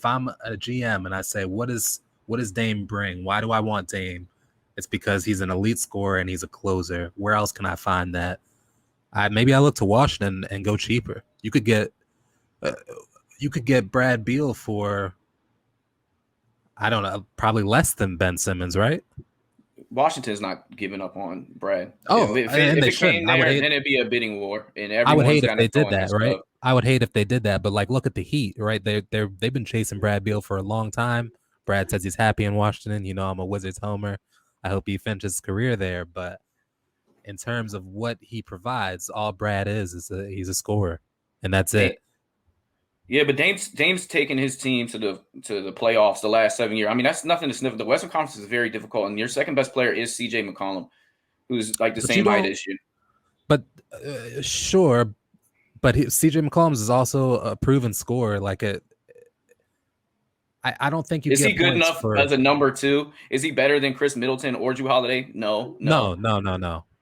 I'm a GM and I say, what does Dame bring? Why do I want Dame? It's because he's an elite scorer and he's a closer. Where else can I find that? Maybe I look to Washington and go cheaper. You could get Brad Beal for, I don't know, probably less than Ben Simmons, right? Washington's not giving up on Brad. Oh, if it came there, then it'd be a bidding war, and I would hate if they did that, right? I would hate if they did that, but like, look at the Heat, right? They've been chasing Brad Beal for a long time. Brad says he's happy in Washington. You know, I'm a Wizards homer. I hope he finishes his career there, but in terms of what he provides, all Brad is he's a scorer, and that's it. Yeah, but Dame's taken his team to the playoffs the last 7 years. I mean, that's nothing to sniff at. The Western Conference is very difficult, and your second best player is CJ McCollum, who's like the same height as you. But sure, but CJ McCollum is also a proven scorer. Like, I don't think you. Is he good enough as a number 2? Is he better than Kris Middleton or Jrue Holiday? No.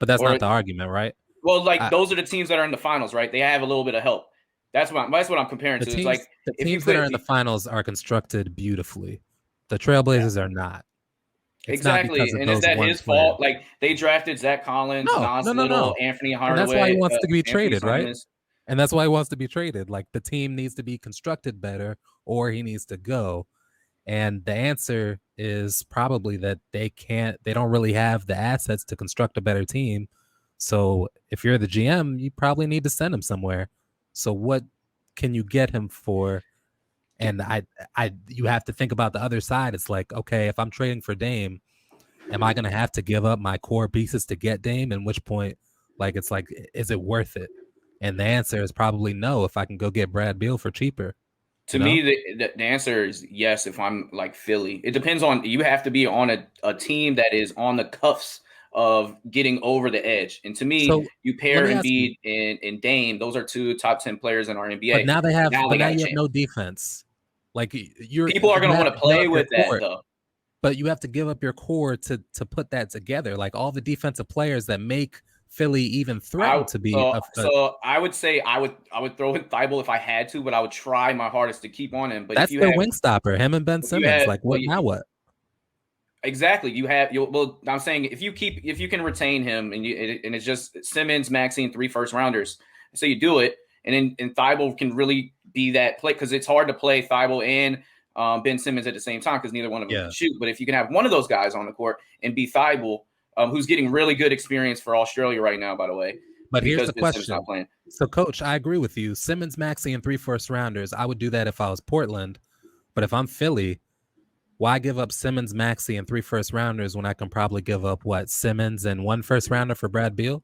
But that's not the argument, right? Well, like, those are the teams that are in the finals, right? They have a little bit of help. That's what I'm comparing to. It's like the teams that are in the finals are constructed beautifully. The Trailblazers are not. Exactly, and is that his fault? Like, they drafted Zach Collins, Nas Little, Anthony Hardaway. And that's why he wants to be traded, right? And that's why he wants to be traded. Like, the team needs to be constructed better, or he needs to go. And the answer is probably that they don't really have the assets to construct a better team. So if you're the GM, you probably need to send him somewhere. So what can you get him for? And you have to think about the other side. It's like, okay, if I'm trading for Dame, am I going to have to give up my core pieces to get Dame? And which point, like, it's like, is it worth it? And the answer is probably no, if I can go get Brad Beal for cheaper. To me, the answer is yes, if I'm like Philly. It depends on, you have to be on a team that is on the cuffs of getting over the edge. And to me, you pair Embiid and Dame, those are 2 top 10 players in our NBA. But now they have no defense. Like, people are going to want to play with that, though. But you have to give up your core to put that together. Like, all the defensive players that make Philly even threaten to be. So I would say I would throw in Thibault if I had to, but I would try my hardest to keep on him. But that's their wing stopper, him and Ben Simmons. What? Exactly. I'm saying if you can retain him and it's just Simmons, Maxey, and 3 first-rounders. So you do it, and Thibault can really be that play, because it's hard to play Thibault and Ben Simmons at the same time because neither one of them can shoot. But if you can have one of those guys on the court and be Thibault, who's getting really good experience for Australia right now, by the way, But here's because the Ben Simmons question. not playing. So, Coach, I agree with you. Simmons, Maxey, and 3 first-rounders. I would do that if I was Portland. But if I'm Philly, why give up Simmons, Maxey, and 3 first-rounders when I can probably give up, Simmons and 1 first-rounder for Brad Beal?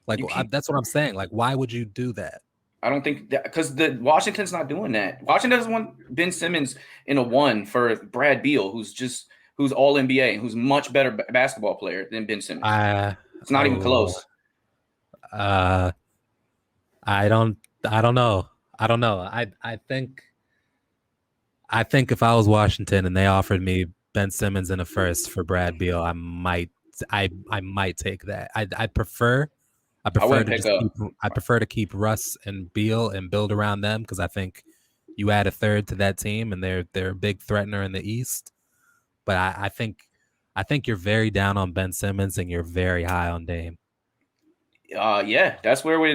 Like, that's what I'm saying. Like, why would you do that? I don't think that because the Washington's not doing that. Washington doesn't want Ben Simmons in a 1 for Brad Beal, who's all NBA, who's much better basketball player than Ben Simmons. It's not even close. I don't know. I think if I was Washington and they offered me Ben Simmons in a first for Brad Beal, I might take that. I prefer to keep Russ and Beal and build around them because I think you add a third to that team and they're a big threatener in the East. But I think you're very down on Ben Simmons and you're very high on Dame. Yeah, this is where we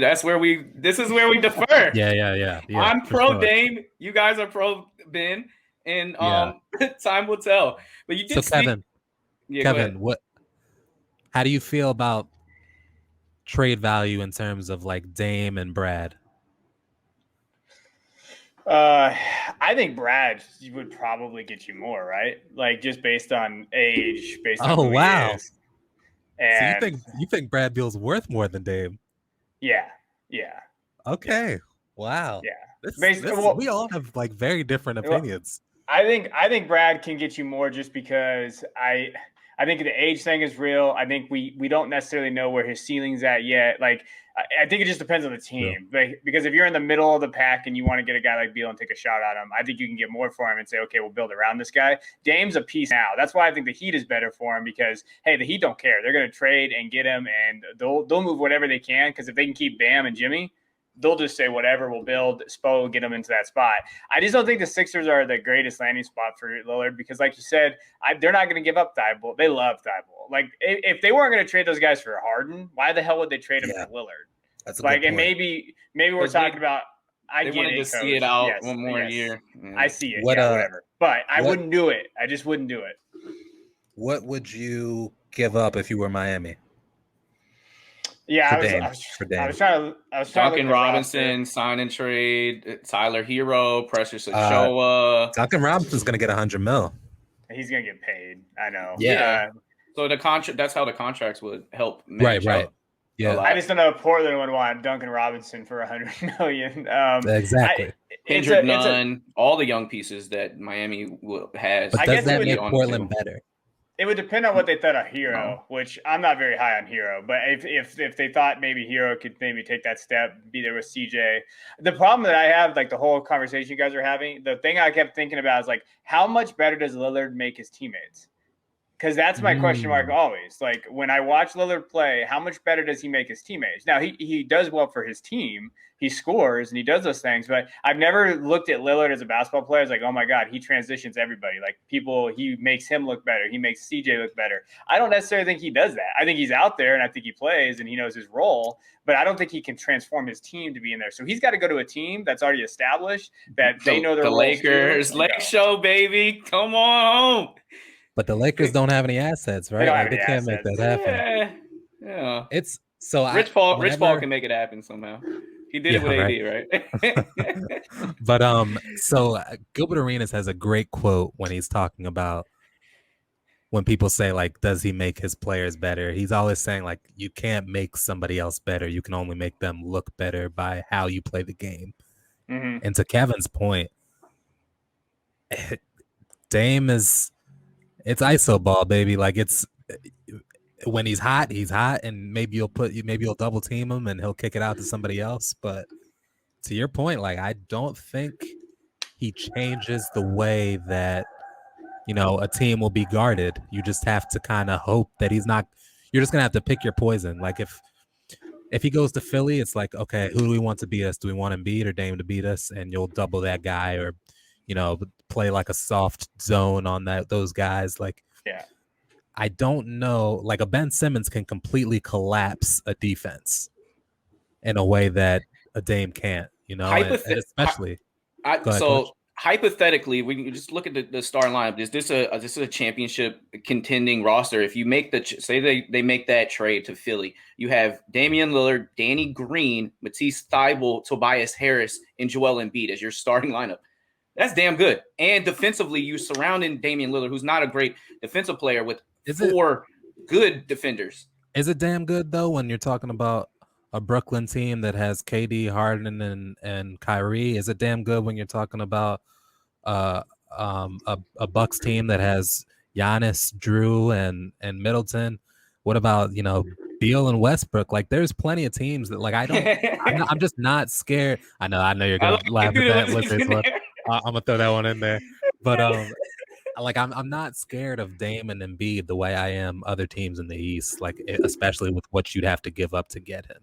defer. Yeah. I'm pro Dame. You guys are pro Ben, and time will tell. But you did. So Kevin, how do you feel about trade value in terms of like Dame and Brad? I think Brad would probably get you more, right? Like just based on age, based on who he is. And so you think Brad Beal's worth more than Dame? Yeah. Okay. Yeah. Wow. Yeah. We all have like very different opinions. I think Brad can get you more just because I think the age thing is real. I think we don't necessarily know where his ceiling's at yet. Like I think it just depends on the team. Yeah. Because if you're in the middle of the pack and you want to get a guy like Beal and take a shot at him, I think you can get more for him and say, okay, we'll build around this guy. Dame's a piece now. That's why I think the Heat is better for him because, hey, the Heat don't care. They're going to trade and get him, and they'll move whatever they can because if they can keep Bam and Jimmy, they'll just say whatever, we'll build Spo, get him into that spot. I just don't think the Sixers are the greatest landing spot for Lillard because, like you said, they're not going to give up Thibault. They love Thibault. Like, if they weren't going to trade those guys for Harden, why the hell would they trade him for Lillard? That's like, and maybe we're talking about. I they get wanted it, to Coach. see it out one more year. Yeah. I see it. Whatever. But I wouldn't do it. I just wouldn't do it. What would you give up if you were Miami? Yeah, I was trying to Duncan Robinson, sign and trade, Tyler Hero, Precious Achiuwa. Duncan Robinson's going to get $100 million. He's going to get paid. I know. Yeah. So the contract, that's how the contracts would help. Right. Yeah. I just don't know if Portland would want Duncan Robinson for $100 million. Exactly. Kendrick Nunn, all the young pieces that Miami has. But does that make Portland better? It would depend on what they thought of Hero, which I'm not very high on Hero. But if they thought maybe Hero could maybe take that step, be there with CJ. The problem that I have, like the whole conversation you guys are having, the thing I kept thinking about is like, how much better does Lillard make his teammates? Because that's my question mark always. Like when I watch Lillard play, how much better does he make his teammates? Now, he does well for his team. He scores and he does those things. But I've never looked at Lillard as a basketball player as like, oh, my God, he transitions everybody. Like he makes him look better. He makes CJ look better. I don't necessarily think he does that. I think he's out there and I think he plays and he knows his role. But I don't think he can transform his team to be in there. So he's got to go to a team that's already established, that they know their roles. The Lakers, Lake Show, baby. Come on home. But the Lakers don't have any assets, right? They can't make that happen. Yeah. It's so Rich Paul can make it happen somehow. He did it with AD, right? But so Gilbert Arenas has a great quote when he's talking about when people say like, does he make his players better? He's always saying like, you can't make somebody else better. You can only make them look better by how you play the game. Mm-hmm. And to Kevin's point, Dame is. It's iso ball, baby. Like it's when he's hot, and maybe you'll double team him and he'll kick it out to somebody else. But to your point, like I don't think he changes the way that a team will be guarded. You just have to kind of hope that he's not. You're just gonna have to pick your poison. Like if he goes to Philly, it's like, okay, who do we want to beat us? Do we want Embiid or Dame to beat us? And you'll double that guy or play like a soft zone on those guys. Like, I don't know. Like a Ben Simmons can completely collapse a defense in a way that a Dame can't. And especially. hypothetically, we can just look at the starting lineup. Is this a championship contending roster? If you make say they make that trade to Philly, you have Damian Lillard, Danny Green, Matisse Thybulle, Tobias Harris, and Joel Embiid as your starting lineup. That's damn good. And defensively, you surrounding Damian Lillard, who's not a great defensive player, with four good defenders. Is it damn good though when you're talking about a Brooklyn team that has KD, Harden, and Kyrie? Is it damn good when you're talking about a Bucks team that has Giannis, Drew, and Middleton? What about Beal and Westbrook? Like, there's plenty of teams that I'm just not scared. I know you're gonna laugh at that. Wizards one. I'm gonna throw that one in there, but I'm not scared of Dame and Embiid the way I am other teams in the East, like especially with what you'd have to give up to get him.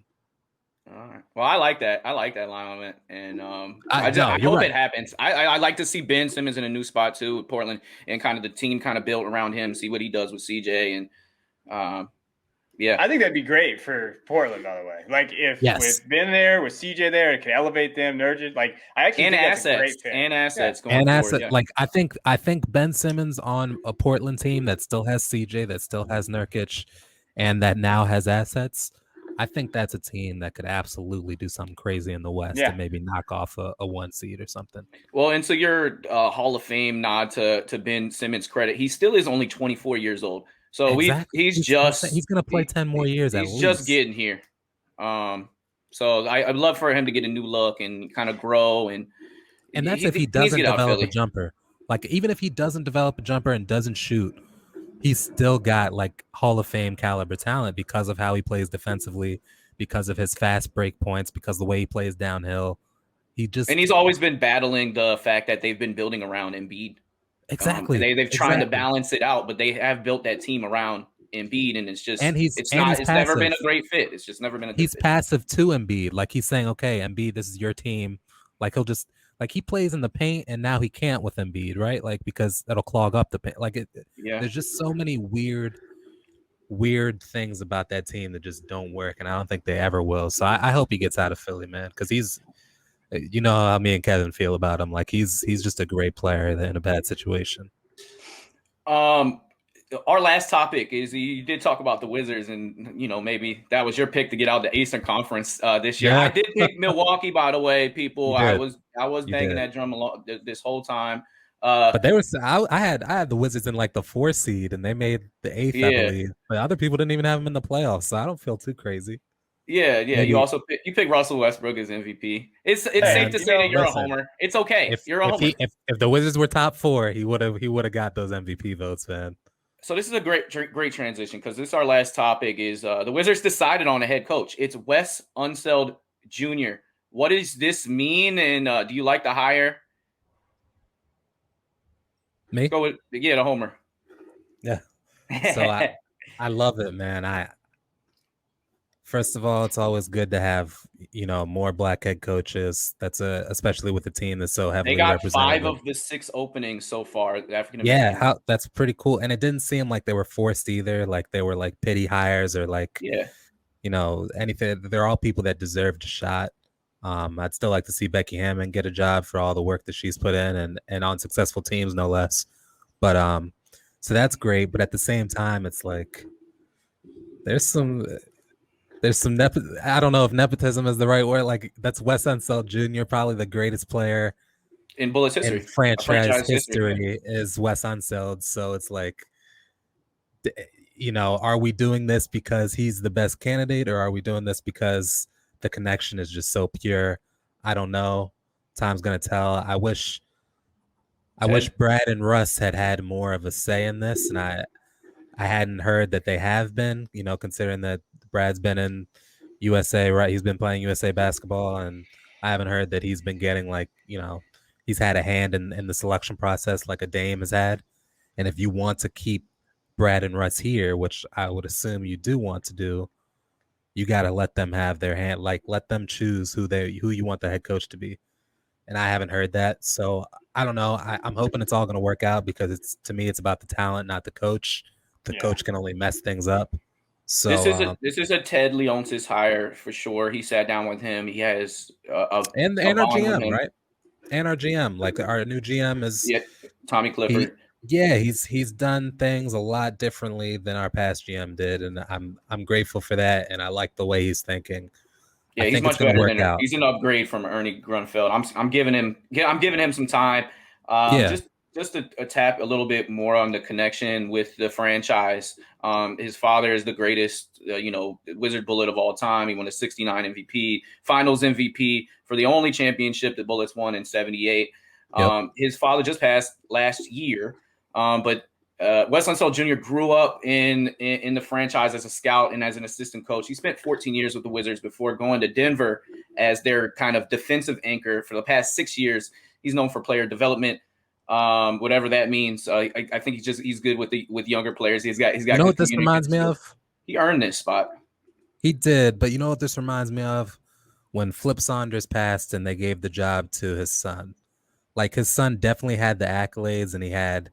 All right. Well, I like that. I like that alignment, and I hope it happens. I like to see Ben Simmons in a new spot too with Portland, and kind of the team kind of built around him. See what he does with CJ, and yeah, I think that'd be great for Portland. By the way, like if with Ben there, with CJ there, it could elevate them. Nurture, like I actually think that's a great pick. And assets yeah. going forward. Yeah. Like I think Ben Simmons on a Portland team that still has CJ, that still has Nurkic, and that now has assets. I think that's a team that could absolutely do something crazy in the West and maybe knock off a 1 seed or something. Well, and so your Hall of Fame nod to Ben Simmons' credit, he still is only 24 years old. So exactly. he's going to play 10 more years at least. He's just getting here. So I'd love for him to get a new look and kind of grow. And that's if he doesn't develop a jumper. Like, even if he doesn't develop a jumper and doesn't shoot, he's still got like Hall of Fame caliber talent because of how he plays defensively, because of his fast break points, because of the way he plays downhill. And he's always been battling the fact that they've been building around Embiid. Exactly. They've tried to balance it out, but they have built that team around Embiid, and it's never been a great fit. It's just never been a good fit. Passive to Embiid. Like, he's saying, okay, Embiid, this is your team. Like, he'll just like he plays in the paint, and now he can't with Embiid, right? Like, because that'll clog up the paint. Like, there's just so many weird things about that team that just don't work, and I don't think they ever will. So I hope he gets out of Philly, man, because he's, you know how me and Kevin feel about him. Like, he's just a great player in a bad situation. Our last topic is, you did talk about the Wizards, and maybe that was your pick to get out of the Eastern Conference this year. Yeah. I did pick Milwaukee, by the way, people. I was banging that drum along this whole time. But I had the Wizards in like the 4th seed, and they made the 8th, I believe. But other people didn't even have them in the playoffs, so I don't feel too crazy. Yeah. Maybe. You also pick Russell Westbrook as MVP. It's safe to say that you're a homer. It's okay. You're a homer. If the Wizards were top 4, he would have got those MVP votes, man. So this is a great transition, because this our last topic is the Wizards decided on a head coach. It's Wes Unseld Jr. What does this mean, and do you like the hire? Me? Let's go with the homer. Yeah. So I love it, man. First of all, it's always good to have more black head coaches. That's especially with a team that's so heavily represented. They got 5 of the 6 openings so far. Yeah, that's pretty cool. And it didn't seem like they were forced either. Like, they were like pity hires or like anything. They're all people that deserved a shot. I'd still like to see Becky Hammond get a job for all the work that she's put in and on successful teams, no less. But so that's great. But at the same time, it's like there's some I don't know if nepotism is the right word. Like, that's Wes Unseld Jr., probably the greatest player in Bullets history. In franchise history is Wes Unseld. So it's like, are we doing this because he's the best candidate, or are we doing this because the connection is just so pure? I don't know. Time's gonna tell. I wish Brad and Russ had more of a say in this, and I hadn't heard that they have been, considering that Brad's been in USA, right? He's been playing USA basketball, and I haven't heard that he's been getting he's had a hand in the selection process like a Dame has had. And if you want to keep Brad and Russ here, which I would assume you do want to do, you got to let them have their hand, like let them choose who you want the head coach to be. And I haven't heard that. So I don't know. I'm hoping it's all going to work out, because to me, it's about the talent, not the coach. The coach can only mess things up. So this is a Ted Leonsis hire for sure. He sat down with him. He has and our GM, right? And our GM, like our new GM is Tommy Clifford. He's done things a lot differently than our past GM did, and I'm grateful for that, and I like the way he's thinking. Yeah, I he's think much it's going to better work out. He's an upgrade from Ernie Grunfeld. I'm giving him some time. Just to tap a little bit more on the connection with the franchise. His father is the greatest, Wizard Bullet of all time. He won a 69 MVP, Finals MVP for the only championship that Bullets won in 78. His father just passed last year, but Wes Unseld Jr. grew up in the franchise as a scout and as an assistant coach. He spent 14 years with the Wizards before going to Denver as their kind of defensive anchor for the past 6 years. He's known for player development, whatever that means. I think he's good with younger players. He's got. You know what this reminds me of? He earned this spot. He did, but you know what this reminds me of? When Flip Saunders passed and they gave the job to his son. Like his son definitely had the accolades and he had,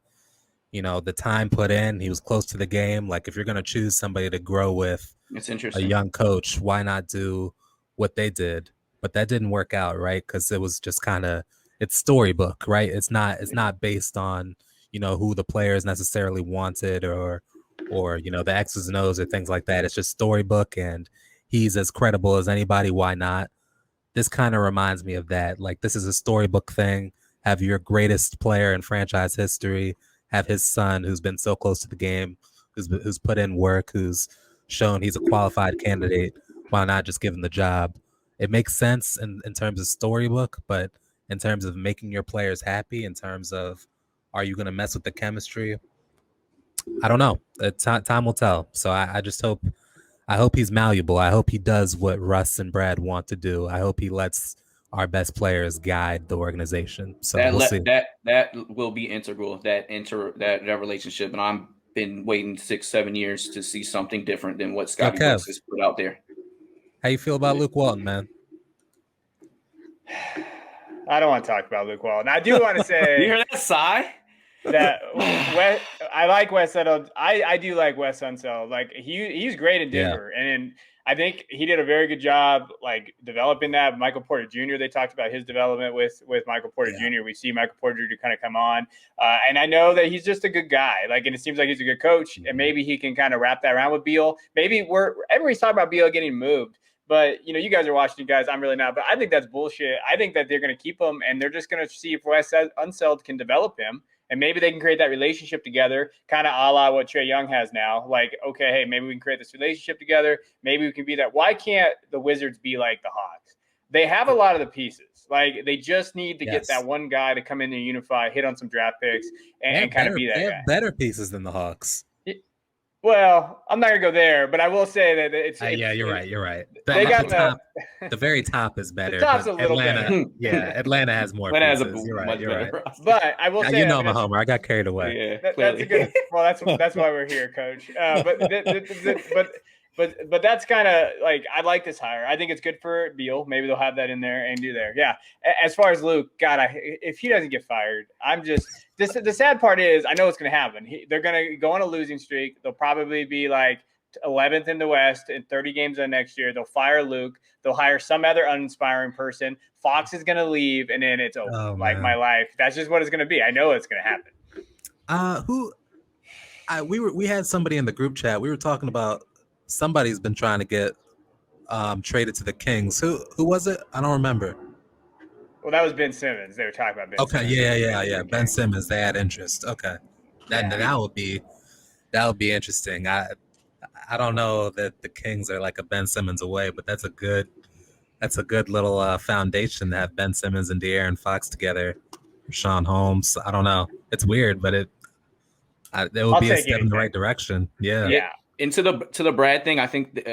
the time put in. He was close to the game. Like if you're going to choose somebody to grow with, it's interesting. A young coach, why not do what they did? But that didn't work out, right? Because it was just kind of, it's storybook, right? It's not based on, who the players necessarily wanted or the X's and O's or things like that. It's just storybook, and he's as credible as anybody. Why not? This kind of reminds me of that. Like this is a storybook thing. Have your greatest player in franchise history, have his son who's been so close to the game, who's put in work, who's shown he's a qualified candidate. Why not just give him the job? It makes sense in terms of storybook, but in terms of making your players happy, in terms of are you going to mess with the chemistry? I don't know. Time will tell. So I just hope he's malleable. I hope he does what Russ and Brad want to do. I hope he lets our best players guide the organization. So we'll see. That will be integral, that relationship. And I've been waiting 6-7 years to see something different than what Scottie Brooks has put out there. How you feel about Luke Walton, man? I don't want to talk about Luke Walton. I do want to say you hear that sigh? That I like Wes Unseld. I do like Wes Unseld. Like he's great in Denver, and I think he did a very good job like developing that. Michael Porter Jr. They talked about his development with Michael Porter Jr. We see Michael Porter Jr. kind of come on, and I know that he's just a good guy. Like, and it seems like he's a good coach, and maybe he can kind of wrap that around with Beal. Maybe everybody's talking about Beal getting moved. But, you guys are watching, guys. I'm really not. But I think that's bullshit. I think that they're going to keep him, and they're just going to see if Wes Unseld can develop him. And maybe they can create that relationship together, kind of a la what Trae Young has now. Like, okay, hey, maybe we can create this relationship together. Maybe we can be that. Why can't the Wizards be like the Hawks? They have a lot of the pieces. Like, they just need to get that one guy to come in and unify, hit on some draft picks, and kind of be that guy. They have better pieces than the Hawks. Well, I'm not gonna go there, but I will say that it's you're right. They got the very top is better. The top's a little better. Atlanta has more pieces. You're right. But I will say, I'm a homer. I got carried away. That's a good. Well, that's why we're here, Coach. But that's kind of like, I like this hire. I think it's good for Beal. Maybe they'll have that in there and do there. Yeah. As far as Luke, God, if he doesn't get fired, I'm just the sad part is I know what's going to happen. They're going to go on a losing streak. They'll probably be like 11th in the West in 30 games on next year. They'll fire Luke. They'll hire some other uninspiring person. Fox is going to leave, and then it's over. Oh, like my life. That's just what it's going to be. I know it's going to happen. We had somebody in the group chat. We were talking about somebody's been trying to get traded to the Kings. Who was it? I don't remember. Well, that was Ben Simmons. They were talking about Ben Simmons. Yeah. Ben Simmons. They had interest. Okay. That would be interesting. I don't know that the Kings are like a Ben Simmons away, but that's a good little foundation to have Ben Simmons and De'Aaron Fox together. Sean Holmes. I don't know. It's weird, but it would be a step in the right direction. Yeah. And to the Brad thing, I think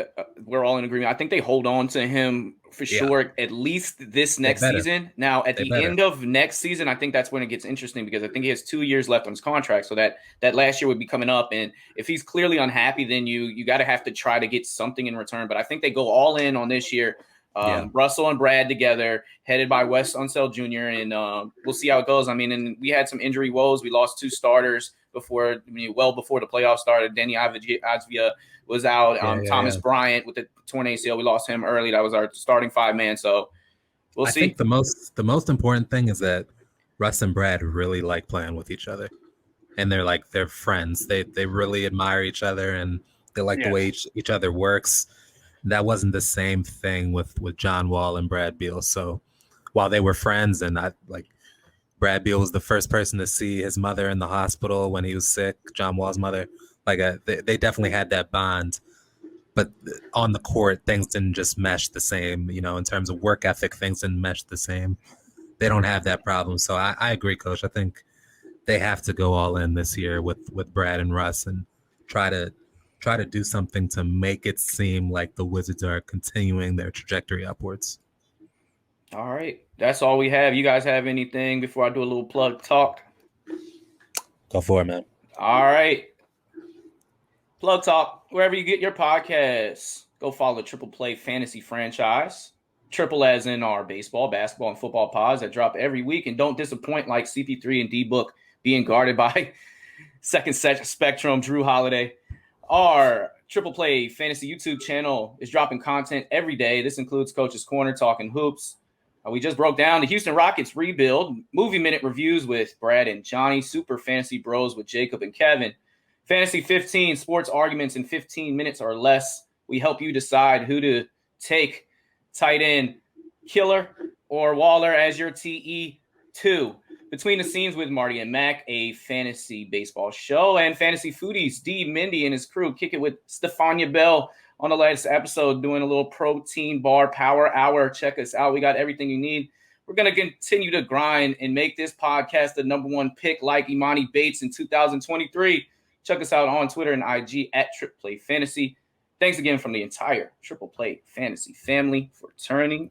we're all in agreement. I think they hold on to him for sure, at least this next season. Now, at the end of next season, I think that's when it gets interesting because I think he has 2 years left on his contract. So that last year would be coming up. And if he's clearly unhappy, then you got to have to try to get something in return. But I think they go all in on this year. Russell and Brad together, headed by Wes Unseld Jr. And we'll see how it goes. I mean, and we had some injury woes. We lost 2 starters before the playoffs started. Danny Avdija was out. Thomas Bryant with the torn ACL. We lost him early. That was our starting 5-man. So We'll I see. think the most important thing is that Russ and Brad really like playing with each other, and they're friends. They really admire each other, and they like the way each other works. That wasn't the same thing with John Wall and Brad Beal. So while they were friends, and Brad Beal was the first person to see his mother in the hospital when he was sick, John Wall's mother. They definitely had that bond. But on the court, things didn't just mesh the same. In terms of work ethic, things didn't mesh the same. They don't have that problem. So I agree, Coach. I think they have to go all in this year with Brad and Russ and try to do something to make it seem like the Wizards are continuing their trajectory upwards. All right. That's all we have. You guys have anything before I do a little plug talk? Go for it, man. All right. Plug talk, wherever you get your podcasts. Go follow the Triple Play Fantasy franchise. Triple as in our baseball, basketball, and football pods that drop every week and don't disappoint like CP3 and D-Book being guarded by Second Spectrum, Drew Holiday. Our Triple Play Fantasy YouTube channel is dropping content every day. This includes Coach's Corner, Talking Hoops. We just broke down the Houston Rockets rebuild, Movie Minute reviews with Brad and Johnny, Super Fantasy Bros with Jacob and Kevin, Fantasy 15, sports arguments in 15 minutes or less. We help you decide who to take, tight end, Killer or Waller as your TE2. Between the Scenes with Marty and Mac, a fantasy baseball show, and Fantasy Foodies, D. Mindy and his crew kick it with Stefania Bell on the latest episode, doing a little protein bar power hour. Check us out. We got everything you need. We're going to continue to grind and make this podcast the number one pick like Imani Bates in 2023. Check us out on Twitter and IG at Triple Play Fantasy. Thanks again from the entire Triple Play Fantasy family for turning